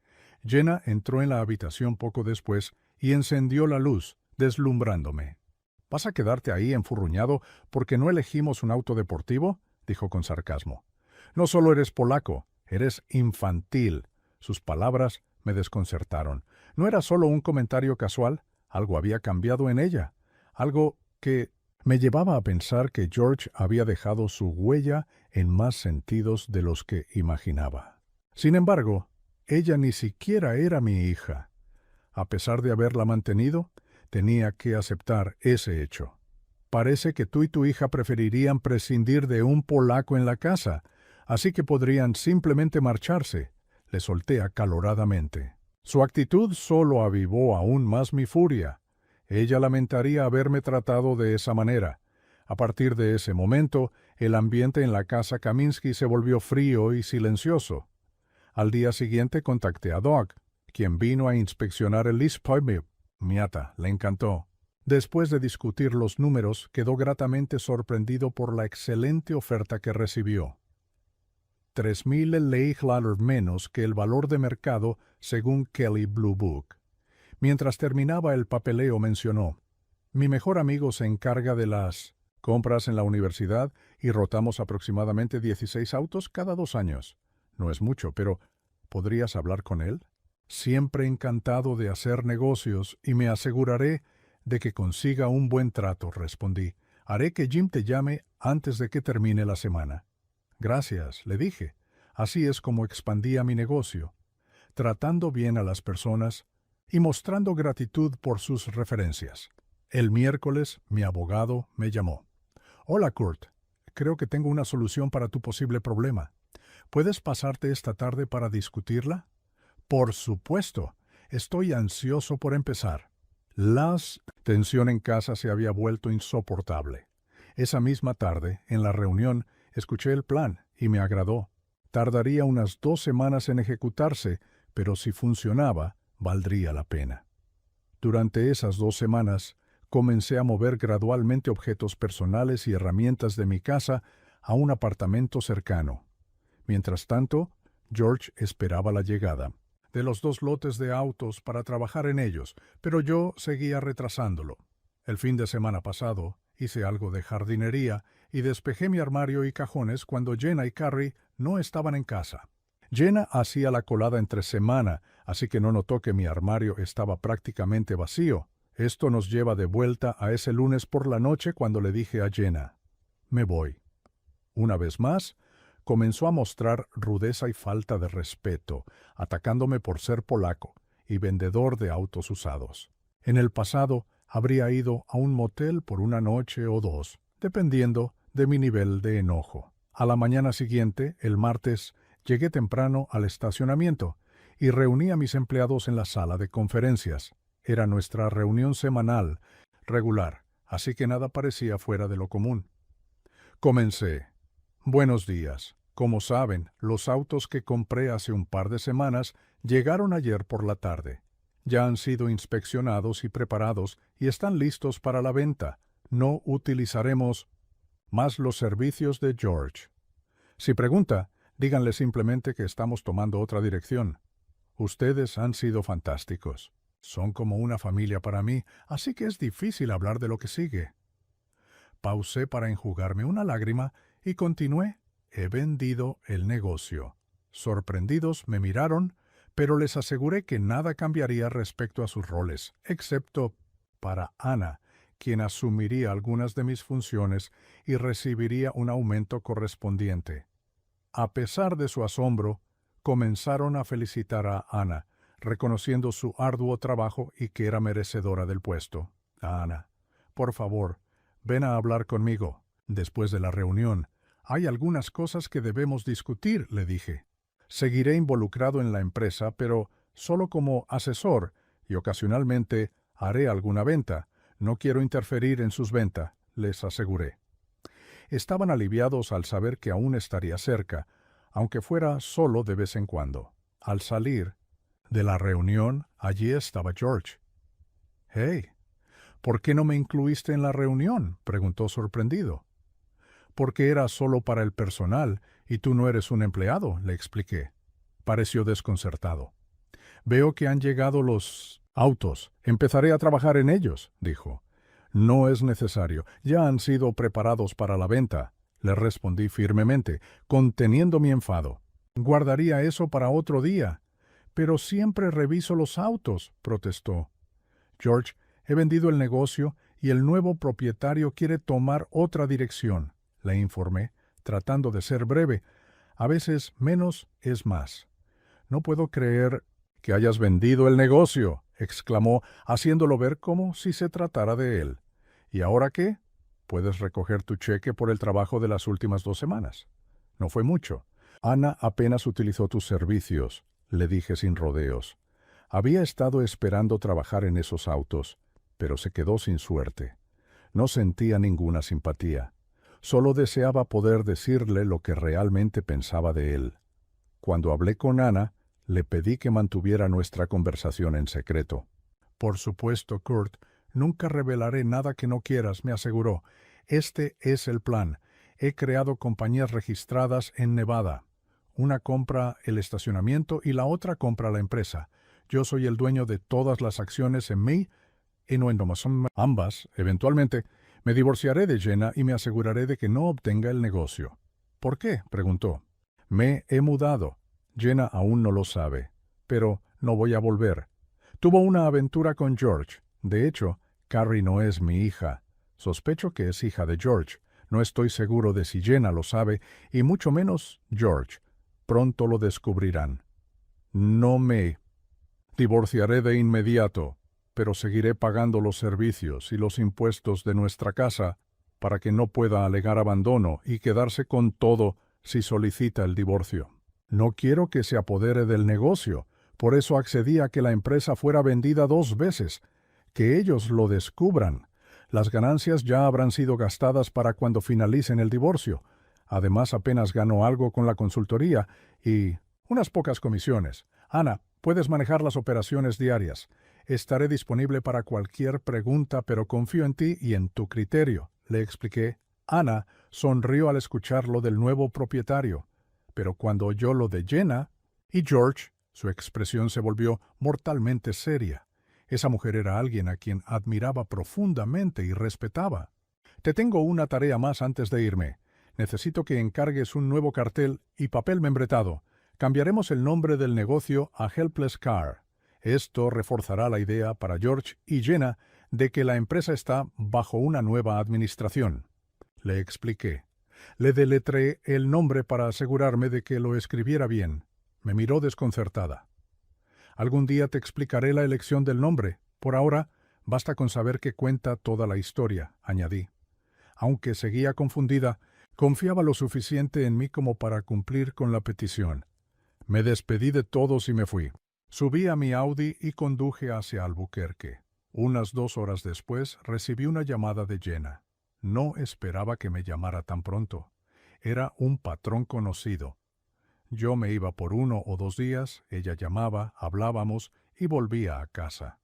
Jenna entró en la habitación poco después y encendió la luz, deslumbrándome. «¿Vas a quedarte ahí enfurruñado porque no elegimos un auto deportivo?», dijo con sarcasmo. «No solo eres polaco, eres infantil». Sus palabras me desconcertaron. No era solo un comentario casual, algo había cambiado en ella, algo que me llevaba a pensar que George había dejado su huella en más sentidos de los que imaginaba. Sin embargo, ella ni siquiera era mi hija. A pesar de haberla mantenido, tenía que aceptar ese hecho. «Parece que tú y tu hija preferirían prescindir de un polaco en la casa, así que podrían simplemente marcharse», le solté acaloradamente. Su actitud solo avivó aún más mi furia. Ella lamentaría haberme tratado de esa manera. A partir de ese momento, el ambiente en la casa Kaminsky se volvió frío y silencioso. Al día siguiente contacté a Doug, quien vino a inspeccionar el Lease Miata. Le encantó. Después de discutir los números, quedó gratamente sorprendido por la excelente oferta que recibió. $3,000 menos que el valor de mercado según Kelley Blue Book. Mientras terminaba el papeleo mencionó: «Mi mejor amigo se encarga de las compras en la universidad y rotamos aproximadamente 16 autos cada 2 años. No es mucho, pero ¿podrías hablar con él? Siempre encantado de hacer negocios y me aseguraré de que consiga un buen trato, respondí. Haré que Jim te llame antes de que termine la semana. Gracias, le dije. Así es como expandía mi negocio, tratando bien a las personas y mostrando gratitud por sus referencias. El miércoles, mi abogado me llamó. Hola, Kurt. Creo que tengo una solución para tu posible problema. ¿Puedes pasarte esta tarde para discutirla? Por supuesto. Estoy ansioso por empezar. La tensión en casa se había vuelto insoportable. Esa misma tarde, en la reunión, escuché el plan y me agradó. Tardaría unas 2 semanas en ejecutarse, pero si funcionaba, valdría la pena. Durante esas 2 semanas, comencé a mover gradualmente objetos personales y herramientas de mi casa a un apartamento cercano. Mientras tanto, George esperaba la llegada de los 2 lotes de autos para trabajar en ellos, pero yo seguía retrasándolo. El fin de semana pasado hice algo de jardinería y despejé mi armario y cajones cuando Jenna y Carrie no estaban en casa. Jenna hacía la colada entre semana, así que no notó que mi armario estaba prácticamente vacío. Esto nos lleva de vuelta a ese lunes por la noche cuando le dije a Jenna, me voy. Una vez más, comenzó a mostrar rudeza y falta de respeto, atacándome por ser polaco y vendedor de autos usados. En el pasado, habría ido a un motel por una noche o 2, dependiendo de mi nivel de enojo. A la mañana siguiente, el martes, llegué temprano al estacionamiento y reuní a mis empleados en la sala de conferencias. Era nuestra reunión semanal, regular, así que nada parecía fuera de lo común. Comencé. Buenos días. Como saben, los autos que compré hace un par de semanas llegaron ayer por la tarde. Ya han sido inspeccionados y preparados y están listos para la venta. No utilizaremos más los servicios de George. Si pregunta, díganle simplemente que estamos tomando otra dirección. Ustedes han sido fantásticos. Son como una familia para mí, así que es difícil hablar de lo que sigue. Pausé para enjugarme una lágrima y continué. He vendido el negocio. Sorprendidos me miraron, pero les aseguré que nada cambiaría respecto a sus roles, excepto para Ana, quien asumiría algunas de mis funciones y recibiría un aumento correspondiente. A pesar de su asombro, comenzaron a felicitar a Ana, reconociendo su arduo trabajo y que era merecedora del puesto. Ana, por favor, ven a hablar conmigo. Después de la reunión, hay algunas cosas que debemos discutir, le dije. Seguiré involucrado en la empresa, pero solo como asesor, y ocasionalmente haré alguna venta. No quiero interferir en sus ventas, les aseguré. Estaban aliviados al saber que aún estaría cerca, aunque fuera solo de vez en cuando. Al salir de la reunión, allí estaba George. «Hey, ¿por qué no me incluiste en la reunión?», preguntó sorprendido. «Porque era solo para el personal y tú no eres un empleado», le expliqué. Pareció desconcertado. «Veo que han llegado los autos. Empezaré a trabajar en ellos», dijo. «No es necesario. Ya han sido preparados para la venta», le respondí firmemente, conteniendo mi enfado. «Guardaría eso para otro día». «Pero siempre reviso los autos», protestó. «George, he vendido el negocio y el nuevo propietario quiere tomar otra dirección», le informé, tratando de ser breve. «A veces menos es más». «No puedo creer que hayas vendido el negocio», exclamó, haciéndolo ver como si se tratara de él. «¿Y ahora qué? Puedes recoger tu cheque por el trabajo de las últimas 2 semanas. No fue mucho. Ana apenas utilizó tus servicios», le dije sin rodeos. Había estado esperando trabajar en esos autos, pero se quedó sin suerte. No sentía ninguna simpatía. Solo deseaba poder decirle lo que realmente pensaba de él. Cuando hablé con Ana, le pedí que mantuviera nuestra conversación en secreto. «Por supuesto, Kurt, nunca revelaré nada que no quieras», me aseguró. «Este es el plan. He creado compañías registradas en Nevada. Una compra el estacionamiento y la otra compra la empresa. Yo soy el dueño de todas las acciones en mí y no en Amazon. Ambas, eventualmente, Me divorciaré de Jenna y me aseguraré de que no obtenga el negocio. ¿Por qué?, preguntó. Me he mudado. Jenna aún no lo sabe, pero no voy a volver. Tuvo una aventura con George. De hecho, Carrie no es mi hija. Sospecho que es hija de George. No estoy seguro de si Jenna lo sabe, y mucho menos George. Pronto lo descubrirán. No me divorciaré de inmediato, pero seguiré pagando los servicios y los impuestos de nuestra casa para que no pueda alegar abandono y quedarse con todo si solicita el divorcio. No quiero que se apodere del negocio, por eso accedí a que la empresa fuera vendida 2 veces. Que ellos lo descubran. Las ganancias ya habrán sido gastadas para cuando finalicen el divorcio. Además, apenas gano algo con la consultoría y unas pocas comisiones. Ana, puedes manejar las operaciones diarias. Estaré disponible para cualquier pregunta, pero confío en ti y en tu criterio, le expliqué. Ana sonrió al escuchar lo del nuevo propietario, pero cuando oyó lo de Jenna y George, su expresión se volvió mortalmente seria. Esa mujer era alguien a quien admiraba profundamente y respetaba. Te tengo una tarea más antes de irme. Necesito que encargues un nuevo cartel y papel membretado. Cambiaremos el nombre del negocio a Helpless Car. Esto reforzará la idea para George y Jenna de que la empresa está bajo una nueva administración. Le expliqué. Le deletreé el nombre para asegurarme de que lo escribiera bien. Me miró desconcertada. Algún día te explicaré la elección del nombre. Por ahora, basta con saber que cuenta toda la historia, añadí. Aunque seguía confundida, confiaba lo suficiente en mí como para cumplir con la petición. Me despedí de todos y me fui. Subí a mi Audi y conduje hacia Albuquerque. Unas 2 horas después recibí una llamada de Jenna. No esperaba que me llamara tan pronto. Era un patrón conocido. Yo me iba por 1 o 2 días, ella llamaba, hablábamos y volvía a casa.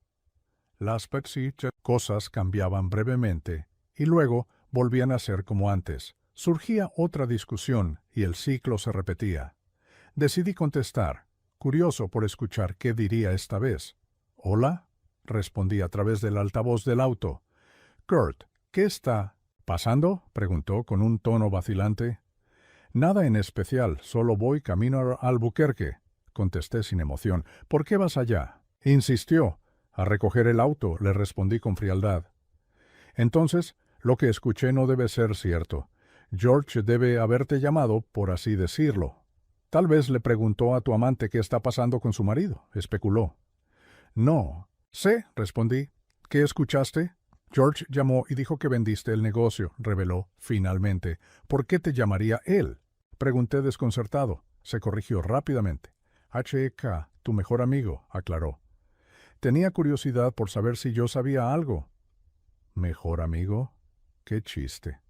Las cosas cambiaban brevemente y luego volvían a ser como antes. Surgía otra discusión y el ciclo se repetía. Decidí contestar, curioso por escuchar qué diría esta vez. «¿Hola?», respondí a través del altavoz del auto. «Kurt, ¿qué está pasando?», preguntó con un tono vacilante. «Nada en especial, solo voy camino a Albuquerque», contesté sin emoción. «¿Por qué vas allá?», insistió. «A recoger el auto», le respondí con frialdad. «Entonces, lo que escuché no debe ser cierto. George debe haberte llamado, por así decirlo. Tal vez le preguntó a tu amante qué está pasando con su marido», especuló. «No sé», respondí. «¿Qué escuchaste?» «George llamó y dijo que vendiste el negocio», reveló finalmente. «¿Por qué te llamaría él?», pregunté desconcertado. Se corrigió rápidamente. «H.E.K., tu mejor amigo», aclaró. Tenía curiosidad por saber si yo sabía algo. ¿Mejor amigo? ¡Qué chiste!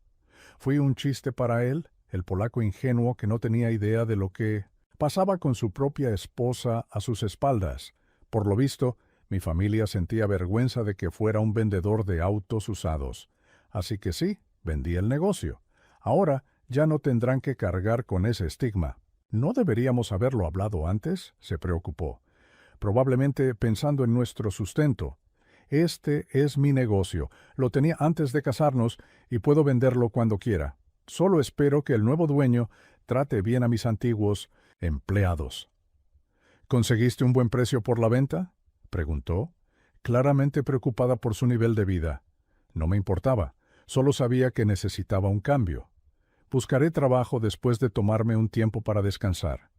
Fui un chiste para él, el polaco ingenuo que no tenía idea de lo que pasaba con su propia esposa a sus espaldas. Por lo visto, mi familia sentía vergüenza de que fuera un vendedor de autos usados. Así que sí, vendí el negocio. Ahora ya no tendrán que cargar con ese estigma. ¿No deberíamos haberlo hablado antes?, se preocupó. Probablemente pensando en nuestro sustento. Este es mi negocio. Lo tenía antes de casarnos y puedo venderlo cuando quiera. Solo espero que el nuevo dueño trate bien a mis antiguos empleados. ¿Conseguiste un buen precio por la venta?, preguntó, claramente preocupada por su nivel de vida. No me importaba, solo sabía que necesitaba un cambio. Buscaré trabajo después de tomarme un tiempo para descansar.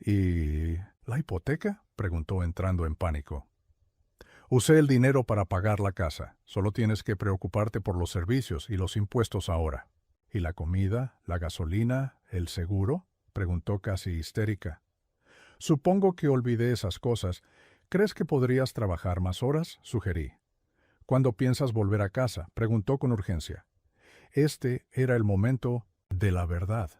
¿Y la hipoteca?, preguntó entrando en pánico. Usé el dinero para pagar la casa. Solo tienes que preocuparte por los servicios y los impuestos ahora. ¿Y la comida, la gasolina, el seguro?, preguntó casi histérica. Supongo que olvidé esas cosas. ¿Crees que podrías trabajar más horas?, sugerí. ¿Cuándo piensas volver a casa?, preguntó con urgencia. Este era el momento de la verdad.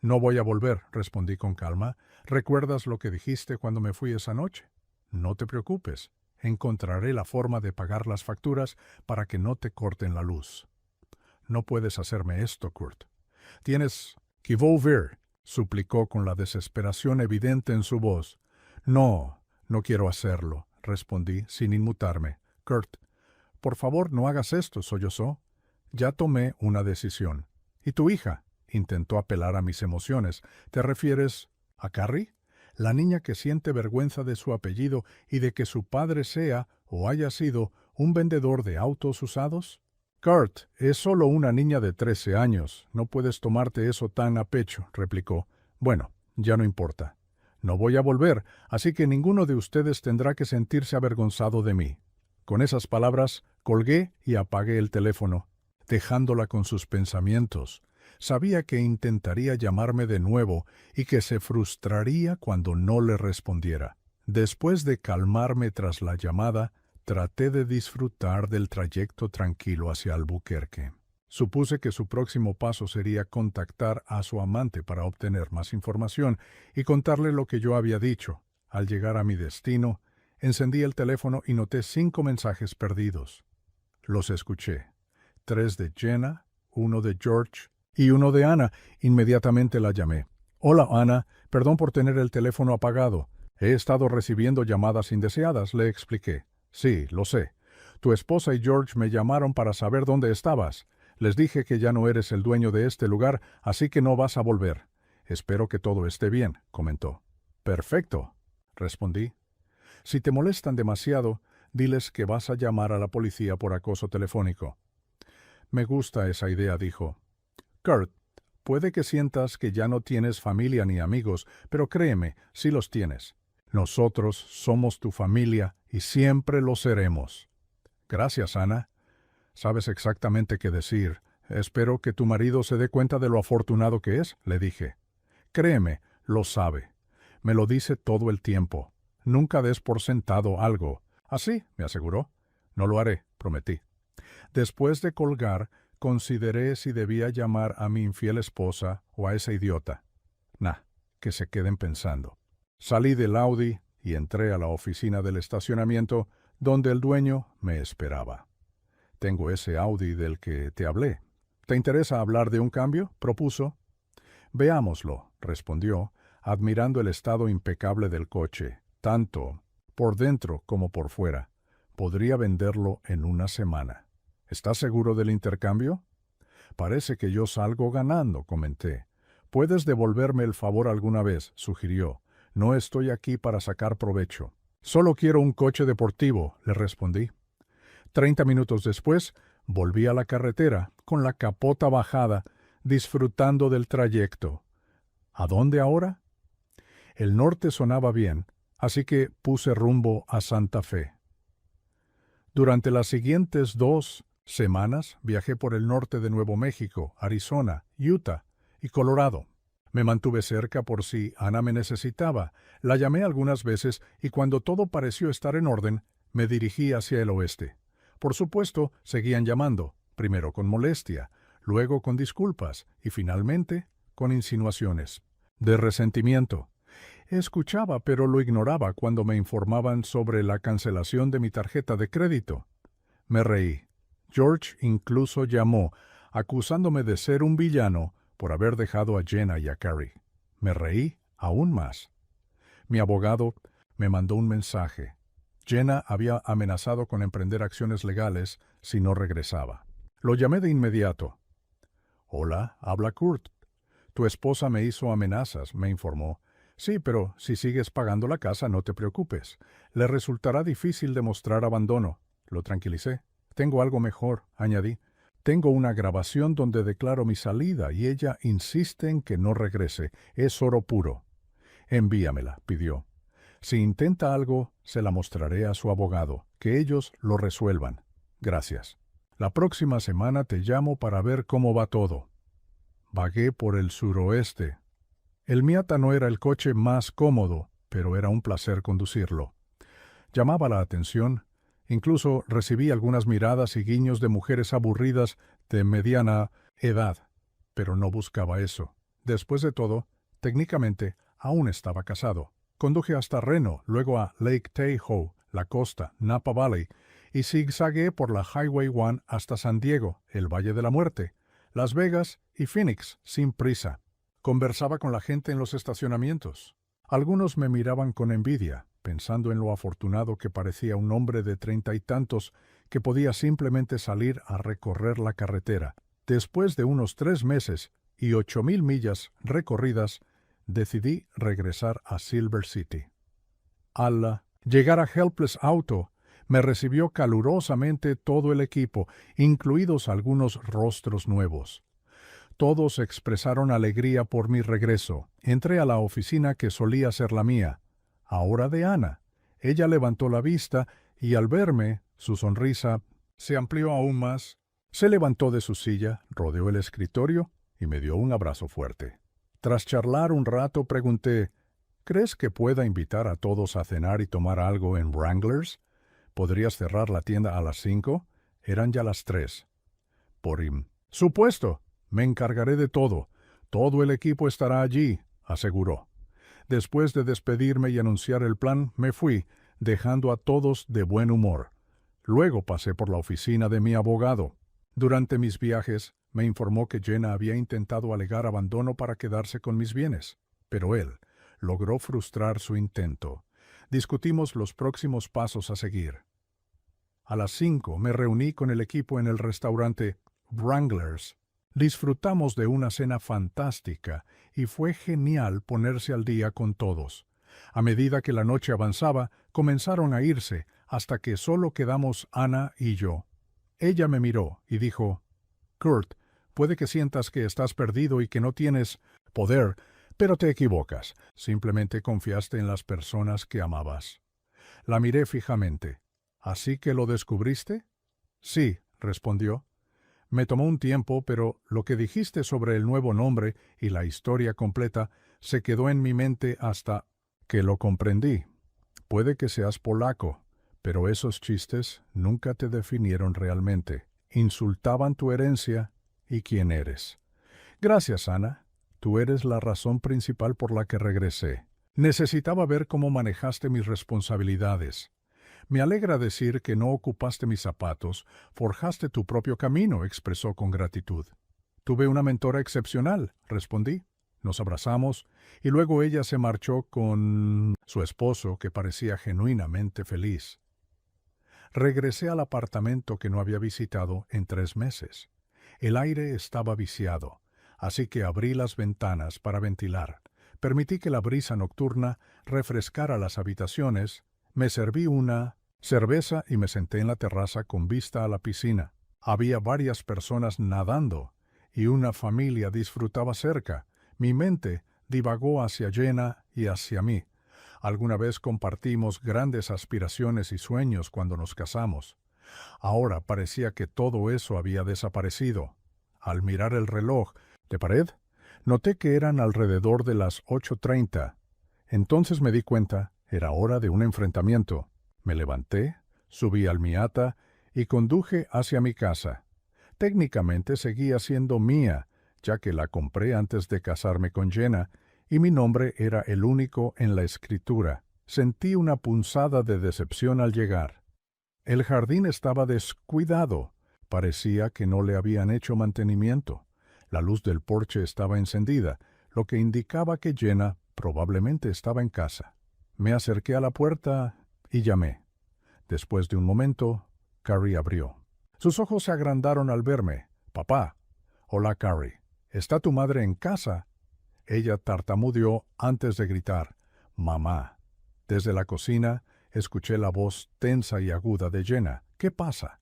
No voy a volver, respondí con calma. ¿Recuerdas lo que dijiste cuando me fui esa noche? No te preocupes. Encontraré la forma de pagar las facturas para que no te corten la luz. No puedes hacerme esto, Kurt. Tienes que volver, suplicó con la desesperación evidente en su voz. No, no quiero hacerlo, respondí sin inmutarme. Kurt, por favor, no hagas esto, sollozó. Ya tomé una decisión. ¿Y tu hija? Intentó apelar a mis emociones. ¿Te refieres a Carrie? La niña que siente vergüenza de su apellido y de que su padre sea o haya sido un vendedor de autos usados. Kurt, es solo una niña de 13 años. No puedes tomarte eso tan a pecho, replicó. Bueno, ya no importa. No voy a volver, así que ninguno de ustedes tendrá que sentirse avergonzado de mí. Con esas palabras, colgué y apagué el teléfono, dejándola con sus pensamientos. Sabía que intentaría llamarme de nuevo y que se frustraría cuando no le respondiera. Después de calmarme tras la llamada, traté de disfrutar del trayecto tranquilo hacia Albuquerque. Supuse que su próximo paso sería contactar a su amante para obtener más información y contarle lo que yo había dicho. Al llegar a mi destino, encendí el teléfono y noté 5 mensajes perdidos. Los escuché. 3 de Jenna, 1 de George y 1 de Ana. Inmediatamente la llamé. «Hola, Ana. Perdón por tener el teléfono apagado. He estado recibiendo llamadas indeseadas», le expliqué. «Sí, lo sé. Tu esposa y George me llamaron para saber dónde estabas. Les dije que ya no eres el dueño de este lugar, así que no vas a volver. Espero que todo esté bien», comentó. «Perfecto», respondí. «Si te molestan demasiado, diles que vas a llamar a la policía por acoso telefónico». «Me gusta esa idea», dijo. «Kurt, puede que sientas que ya no tienes familia ni amigos, pero créeme, sí los tienes. Nosotros somos tu familia y siempre lo seremos». «Gracias, Ana. Sabes exactamente qué decir. Espero que tu marido se dé cuenta de lo afortunado que es», le dije. «Créeme, lo sabe. Me lo dice todo el tiempo. Nunca des por sentado algo». «Así», me aseguró. «No lo haré», prometí. Después de colgar, consideré si debía llamar a mi infiel esposa o a esa idiota. Nah, que se queden pensando. Salí del Audi y entré a la oficina del estacionamiento, donde el dueño me esperaba. «Tengo ese Audi del que te hablé. ¿Te interesa hablar de un cambio?», propuso. «Veámoslo», respondió, admirando el estado impecable del coche, tanto por dentro como por fuera. «Podría venderlo en una semana». «¿Estás seguro del intercambio?». «Parece que yo salgo ganando», comenté. «Puedes devolverme el favor alguna vez», sugirió. «No estoy aquí para sacar provecho». «Solo quiero un coche deportivo», le respondí. 30 minutos después, volví a la carretera, con la capota bajada, disfrutando del trayecto. ¿A dónde ahora? El norte sonaba bien, así que puse rumbo a Santa Fe. Durante las siguientes 2 semanas viajé por el norte de Nuevo México, Arizona, Utah y Colorado. Me mantuve cerca por si Ana me necesitaba. La llamé algunas veces y cuando todo pareció estar en orden, me dirigí hacia el oeste. Por supuesto, seguían llamando, primero con molestia, luego con disculpas y finalmente con insinuaciones de resentimiento. Escuchaba, pero lo ignoraba cuando me informaban sobre la cancelación de mi tarjeta de crédito. Me reí. George incluso llamó, acusándome de ser un villano por haber dejado a Jenna y a Carrie. Me reí aún más. Mi abogado me mandó un mensaje. Jenna había amenazado con emprender acciones legales si no regresaba. Lo llamé de inmediato. «Hola, habla Kurt. Tu esposa me hizo amenazas», me informó. «Sí, pero si sigues pagando la casa, no te preocupes. Le resultará difícil demostrar abandono». Lo tranquilicé. «Tengo algo mejor», añadí. «Tengo una grabación donde declaro mi salida y ella insiste en que no regrese. Es oro puro». «Envíamela», pidió. «Si intenta algo, se la mostraré a su abogado. Que ellos lo resuelvan. Gracias. La próxima semana te llamo para ver cómo va todo». Vagué por el suroeste. El Miata no era el coche más cómodo, pero era un placer conducirlo. Llamaba la atención. Incluso recibí algunas miradas y guiños de mujeres aburridas de mediana edad, pero no buscaba eso. Después de todo, técnicamente, aún estaba casado. Conduje hasta Reno, luego a Lake Tahoe, la costa, Napa Valley, y zigzagué por la Highway 1 hasta San Diego, el Valle de la Muerte, Las Vegas y Phoenix, sin prisa. Conversaba con la gente en los estacionamientos. Algunos me miraban con envidia. pensando en lo afortunado que parecía un hombre de 30 y tantos que podía simplemente salir a recorrer la carretera. Después de unos 3 meses y 8,000 millas recorridas, decidí regresar a Silver City. Al llegar a Helpless Auto, me recibió calurosamente todo el equipo, incluidos algunos rostros nuevos. Todos expresaron alegría por mi regreso. Entré a la oficina que solía ser la mía, ahora de Ana. Ella levantó la vista y al verme, su sonrisa se amplió aún más. Se levantó de su silla, rodeó el escritorio y me dio un abrazo fuerte. Tras charlar un rato, pregunté, ¿crees que pueda invitar a todos a cenar y tomar algo en Wranglers? ¿Podrías cerrar la tienda a las 5? Eran ya las 3. Supuesto, me encargaré de todo. Todo el equipo estará allí, aseguró. Después de despedirme y anunciar el plan, me fui, dejando a todos de buen humor. Luego pasé por la oficina de mi abogado. Durante mis viajes, me informó que Jenna había intentado alegar abandono para quedarse con mis bienes, pero él logró frustrar su intento. Discutimos los próximos pasos a seguir. A las 5 me reuní con el equipo en el restaurante Wranglers. Disfrutamos de una cena fantástica y fue genial ponerse al día con todos. A medida que la noche avanzaba, comenzaron a irse hasta que solo quedamos Ana y yo. Ella me miró y dijo, «Kurt, puede que sientas que estás perdido y que no tienes poder, pero te equivocas. Simplemente confiaste en las personas que amabas». La miré fijamente. «¿Así que lo descubriste?» «Sí», respondió. «Me tomó un tiempo, pero lo que dijiste sobre el nuevo nombre y la historia completa se quedó en mi mente hasta que lo comprendí. Puede que seas polaco, pero esos chistes nunca te definieron realmente. Insultaban tu herencia y quién eres. Gracias, Ana. Tú eres la razón principal por la que regresé. Necesitaba ver cómo manejaste mis responsabilidades. Me alegra decir que no ocupaste mis zapatos, forjaste tu propio camino», expresó con gratitud. «Tuve una mentora excepcional», respondí. Nos abrazamos y luego ella se marchó con su esposo, que parecía genuinamente feliz. Regresé al apartamento que no había visitado en 3 meses. El aire estaba viciado, así que abrí las ventanas para ventilar. Permití que la brisa nocturna refrescara las habitaciones. Me serví una cerveza y me senté en la terraza con vista a la piscina. Había varias personas nadando y una familia disfrutaba cerca. Mi mente divagó hacia Jenna y hacia mí. Alguna vez compartimos grandes aspiraciones y sueños cuando nos casamos. Ahora parecía que todo eso había desaparecido. Al mirar el reloj de pared, noté que eran alrededor de las 8:30. Entonces me di cuenta, era hora de un enfrentamiento. Me levanté, subí al Miata y conduje hacia mi casa. Técnicamente seguía siendo mía, ya que la compré antes de casarme con Jenna, y mi nombre era el único en la escritura. Sentí una punzada de decepción al llegar. El jardín estaba descuidado. Parecía que no le habían hecho mantenimiento. La luz del porche estaba encendida, lo que indicaba que Jenna probablemente estaba en casa. Me acerqué a la puerta y llamé. Después de un momento, Carrie abrió. Sus ojos se agrandaron al verme. «Papá». «Hola, Carrie. ¿Está tu madre en casa?» Ella tartamudeó antes de gritar, «Mamá». Desde la cocina escuché la voz tensa y aguda de Jenna. «¿Qué pasa?»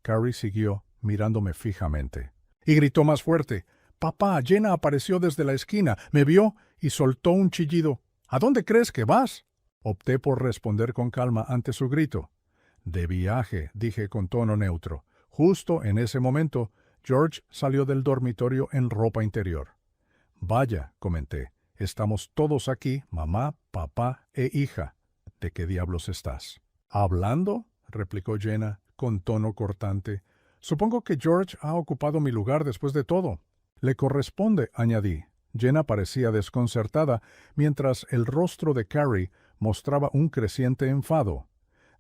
Carrie siguió mirándome fijamente. Y gritó más fuerte, «Papá, Jenna apareció desde la esquina, me vio y soltó un chillido. ¿A dónde crees que vas?» Opté por responder con calma ante su grito. «De viaje», dije con tono neutro. Justo en ese momento, George salió del dormitorio en ropa interior. «Vaya», comenté, «estamos todos aquí, mamá, papá e hija. ¿De qué diablos estás?» «¿Hablando?», replicó Jenna con tono cortante. «Supongo que George ha ocupado mi lugar después de todo». «Le corresponde», añadí. Jenna parecía desconcertada, mientras el rostro de Carrie mostraba un creciente enfado.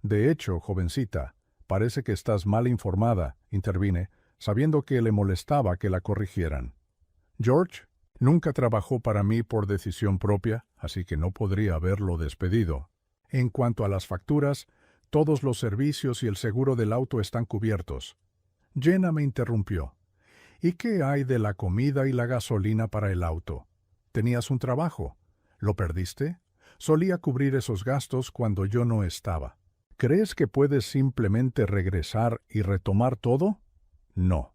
«De hecho, jovencita, parece que estás mal informada», intervine, sabiendo que le molestaba que la corrigieran. «George nunca trabajó para mí por decisión propia, así que no podría haberlo despedido. En cuanto a las facturas, todos los servicios y el seguro del auto están cubiertos. Jenna me interrumpió. ¿Y qué hay de la comida y la gasolina para el auto? Tenías un trabajo. ¿Lo perdiste? Solía cubrir esos gastos cuando yo no estaba. ¿Crees que puedes simplemente regresar y retomar todo? No.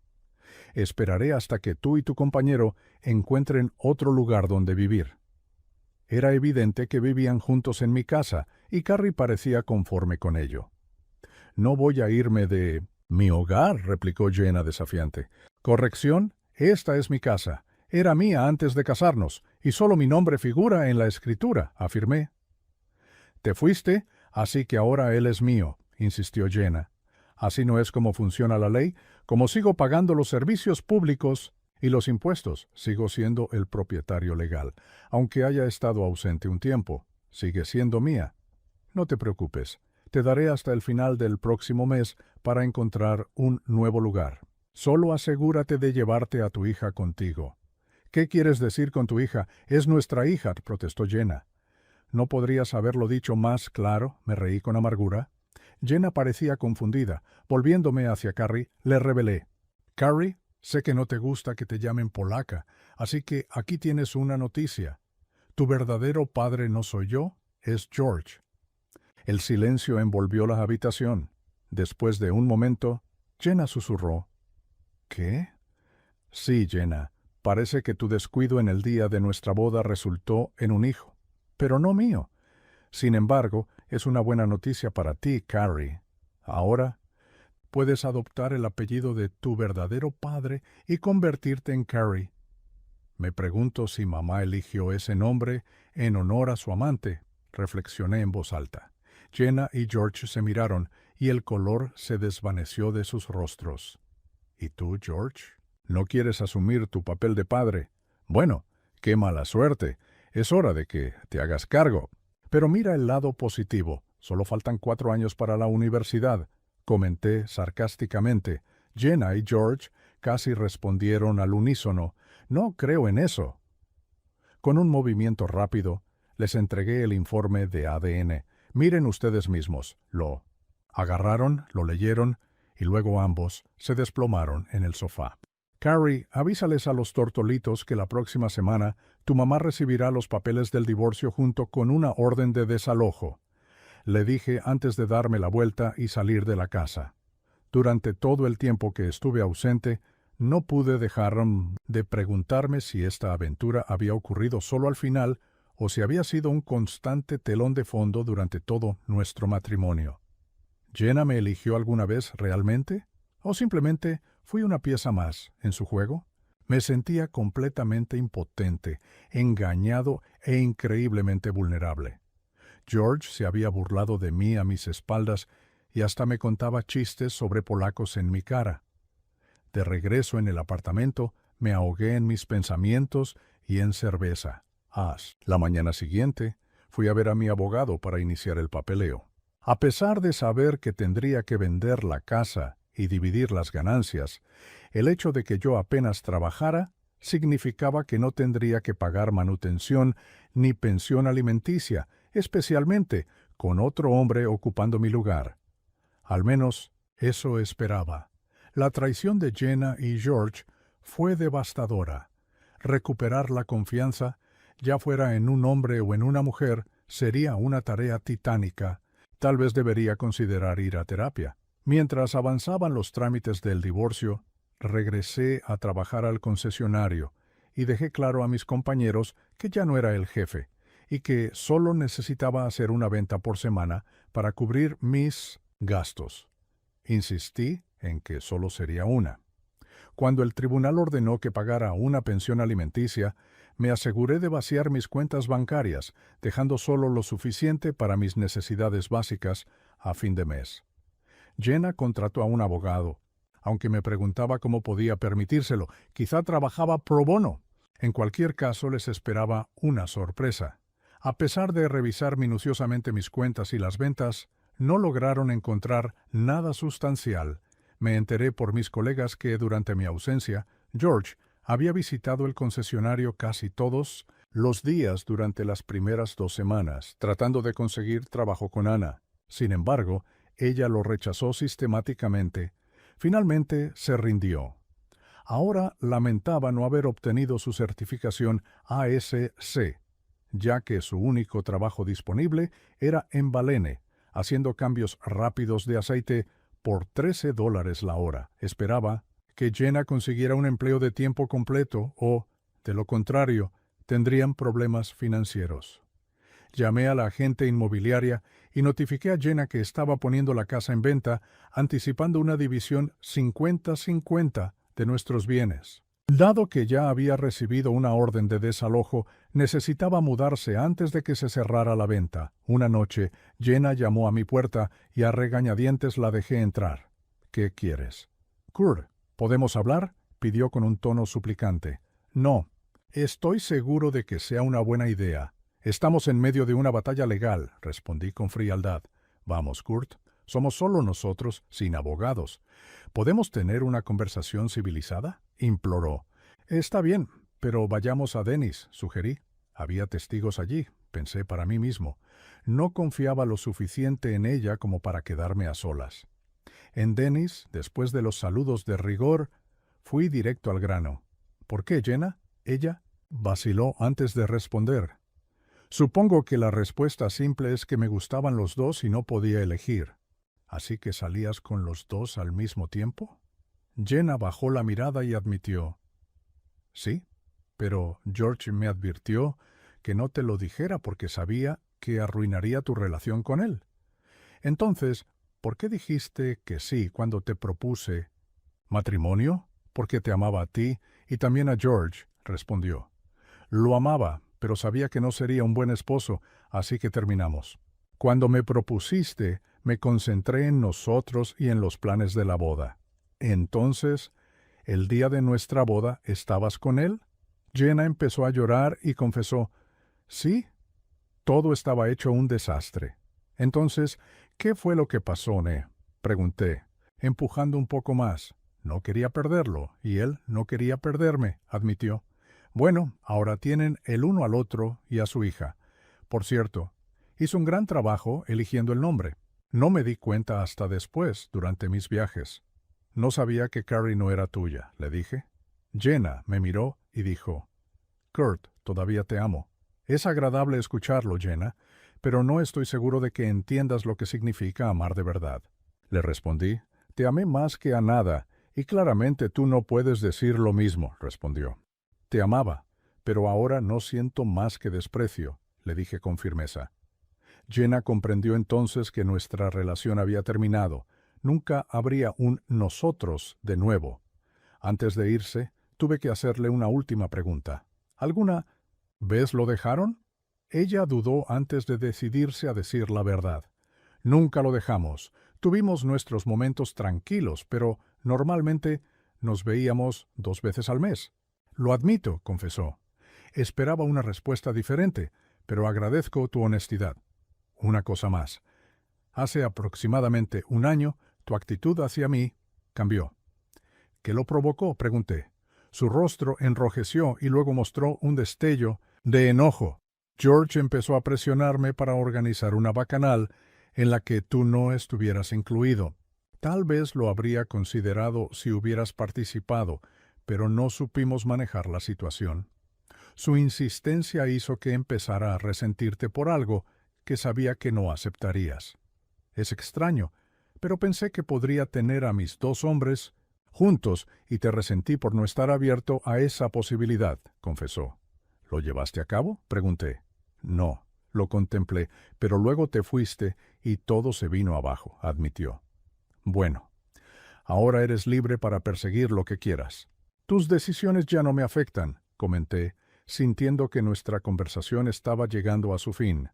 Esperaré hasta que tú y tu compañero encuentren otro lugar donde vivir. Era evidente que vivían juntos en mi casa, y Carrie parecía conforme con ello. No voy a irme de mi hogar, replicó Jenna desafiante. Corrección, esta es mi casa. Era mía antes de casarnos, y solo mi nombre figura en la escritura, afirmé. Te fuiste, así que ahora él es mío, insistió Jenna. Así no es como funciona la ley. Como sigo pagando los servicios públicos y los impuestos, sigo siendo el propietario legal. Aunque haya estado ausente un tiempo, sigue siendo mía. No te preocupes, te daré hasta el final del próximo mes para encontrar un nuevo lugar. Solo asegúrate de llevarte a tu hija contigo. ¿Qué quieres decir con tu hija? Es nuestra hija, protestó Jenna. ¿No podrías haberlo dicho más claro? Me reí con amargura. Jenna parecía confundida. Volviéndome hacia Carrie, le revelé. Carrie, sé que no te gusta que te llamen polaca, así que aquí tienes una noticia. Tu verdadero padre no soy yo, es George. El silencio envolvió la habitación. Después de un momento, Jenna susurró. ¿Qué? Sí, Jenna. Parece que tu descuido en el día de nuestra boda resultó en un hijo, pero no mío. Sin embargo, es una buena noticia para ti, Carrie. Ahora puedes adoptar el apellido de tu verdadero padre y convertirte en Carrie. Me pregunto si mamá eligió ese nombre en honor a su amante, reflexioné en voz alta. Jenna y George se miraron y el color se desvaneció de sus rostros. ¿Y tú, George? ¿No quieres asumir tu papel de padre? Bueno, qué mala suerte. Es hora de que te hagas cargo. Pero mira el lado positivo. Solo faltan 4 años para la universidad, comenté sarcásticamente. Jenna y George casi respondieron al unísono. No creo en eso. Con un movimiento rápido, les entregué el informe de ADN. Miren ustedes mismos. Lo agarraron, lo leyeron, y luego ambos se desplomaron en el sofá. Carrie, avísales a los tortolitos que la próxima semana tu mamá recibirá los papeles del divorcio junto con una orden de desalojo. Le dije antes de darme la vuelta y salir de la casa. Durante todo el tiempo que estuve ausente, no pude dejar de preguntarme si esta aventura había ocurrido solo al final o si había sido un constante telón de fondo durante todo nuestro matrimonio. ¿Jenna me eligió alguna vez realmente? ¿O simplemente fui una pieza más en su juego? Me sentía completamente impotente, engañado e increíblemente vulnerable. George se había burlado de mí a mis espaldas y hasta me contaba chistes sobre polacos en mi cara. De regreso en el apartamento, me ahogué en mis pensamientos y en cerveza. La mañana siguiente, fui a ver a mi abogado para iniciar el papeleo. A pesar de saber que tendría que vender la casa y dividir las ganancias, el hecho de que yo apenas trabajara significaba que no tendría que pagar manutención ni pensión alimenticia, especialmente con otro hombre ocupando mi lugar. Al menos eso esperaba. La traición de Jenna y George fue devastadora. Recuperar la confianza, ya fuera en un hombre o en una mujer, sería una tarea titánica. Tal vez debería considerar ir a terapia. Mientras avanzaban los trámites del divorcio, regresé a trabajar al concesionario y dejé claro a mis compañeros que ya no era el jefe y que solo necesitaba hacer una venta por semana para cubrir mis gastos. Insistí en que solo sería una. Cuando el tribunal ordenó que pagara una pensión alimenticia, me aseguré de vaciar mis cuentas bancarias, dejando solo lo suficiente para mis necesidades básicas a fin de mes. Jenna contrató a un abogado, aunque me preguntaba cómo podía permitírselo. Quizá trabajaba pro bono. En cualquier caso, les esperaba una sorpresa. A pesar de revisar minuciosamente mis cuentas y las ventas, no lograron encontrar nada sustancial. Me enteré por mis colegas que durante mi ausencia, George había visitado el concesionario casi todos los días durante las primeras 2 semanas, tratando de conseguir trabajo con Ana. Sin embargo, ella lo rechazó sistemáticamente. Finalmente se rindió. Ahora lamentaba no haber obtenido su certificación ASC, ya que su único trabajo disponible era en Balene, haciendo cambios rápidos de aceite por $13 la hora. Esperaba que Jenna consiguiera un empleo de tiempo completo o, de lo contrario, tendrían problemas financieros. Llamé a la agente inmobiliaria y notifiqué a Jenna que estaba poniendo la casa en venta, anticipando una división 50-50 de nuestros bienes. Dado que ya había recibido una orden de desalojo, necesitaba mudarse antes de que se cerrara la venta. Una noche, Jenna llamó a mi puerta y a regañadientes la dejé entrar. ¿Qué quieres? Kurt, ¿podemos hablar?, pidió con un tono suplicante. No. Estoy seguro de que sea una buena idea. Estamos en medio de una batalla legal, respondí con frialdad. Vamos, Kurt, somos solo nosotros, sin abogados. ¿Podemos tener una conversación civilizada?, imploró. Está bien, pero vayamos a Dennis, sugerí. Había testigos allí, pensé para mí mismo. No confiaba lo suficiente en ella como para quedarme a solas. En Dennis, después de los saludos de rigor, fui directo al grano. ¿Por qué, Jenna? Ella vaciló antes de responder. Supongo que la respuesta simple es que me gustaban los dos y no podía elegir. ¿Así que salías con los dos al mismo tiempo? Jenna bajó la mirada y admitió. Sí, pero George me advirtió que no te lo dijera porque sabía que arruinaría tu relación con él. Entonces, ¿por qué dijiste que sí cuando te propuse matrimonio? Porque te amaba a ti y también a George, respondió. Lo amaba, pero sabía que no sería un buen esposo, así que terminamos. Cuando me propusiste, me concentré en nosotros y en los planes de la boda. Entonces, ¿el día de nuestra boda estabas con él? Jenna empezó a llorar y confesó, sí, todo estaba hecho un desastre. Entonces, ¿qué fue lo que pasó, Ne? Pregunté, empujando un poco más. No quería perderlo, y él no quería perderme, admitió. Bueno, ahora tienen el uno al otro y a su hija. Por cierto, hizo un gran trabajo eligiendo el nombre. No me di cuenta hasta después, durante mis viajes. No sabía que Carrie no era tuya, le dije. Jenna me miró y dijo, Kurt, todavía te amo. Es agradable escucharlo, Jenna, pero no estoy seguro de que entiendas lo que significa amar de verdad. Le respondí, te amé más que a nada, y claramente tú no puedes decir lo mismo, respondió. Te amaba, pero ahora no siento más que desprecio, le dije con firmeza. Jenna comprendió entonces que nuestra relación había terminado. Nunca habría un nosotros de nuevo. Antes de irse, tuve que hacerle una última pregunta. ¿Alguna vez lo dejaron? Ella dudó antes de decidirse a decir la verdad. Nunca lo dejamos. Tuvimos nuestros momentos tranquilos, pero normalmente nos veíamos 2 veces al mes. Lo admito, confesó. Esperaba una respuesta diferente, pero agradezco tu honestidad. Una cosa más. Hace aproximadamente 1 año, tu actitud hacia mí cambió. ¿Qué lo provocó?, pregunté. Su rostro enrojeció y luego mostró un destello de enojo. George empezó a presionarme para organizar una bacanal en la que tú no estuvieras incluido. Tal vez lo habría considerado si hubieras participado, pero no supimos manejar la situación. Su insistencia hizo que empezara a resentirte por algo que sabía que no aceptarías. Es extraño, pero pensé que podría tener a mis 2 hombres juntos y te resentí por no estar abierto a esa posibilidad, confesó. ¿Lo llevaste a cabo?, pregunté. No, lo contemplé, pero luego te fuiste y todo se vino abajo, admitió. Bueno, ahora eres libre para perseguir lo que quieras. Tus decisiones ya no me afectan, comenté, sintiendo que nuestra conversación estaba llegando a su fin.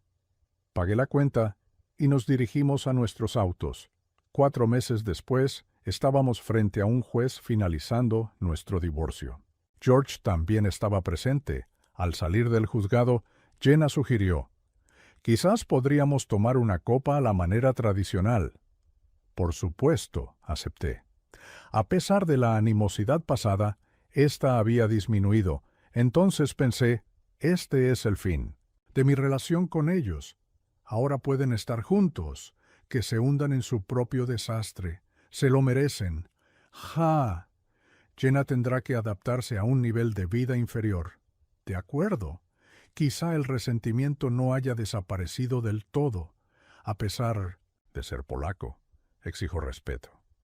Pagué la cuenta y nos dirigimos a nuestros autos. 4 meses después, estábamos frente a un juez finalizando nuestro divorcio. George también estaba presente. Al salir del juzgado, Jenna sugirió, «Quizás podríamos tomar una copa a la manera tradicional». Por supuesto, acepté. A pesar de la animosidad pasada, esta había disminuido. Entonces pensé, Este es el fin de mi relación con ellos. Ahora pueden estar juntos, que se hundan en su propio desastre. Se lo merecen. ¡Ja! Jenna tendrá que adaptarse a un nivel de vida inferior. De acuerdo. Quizá el resentimiento no haya desaparecido del todo. A pesar de ser polaco, exijo respeto.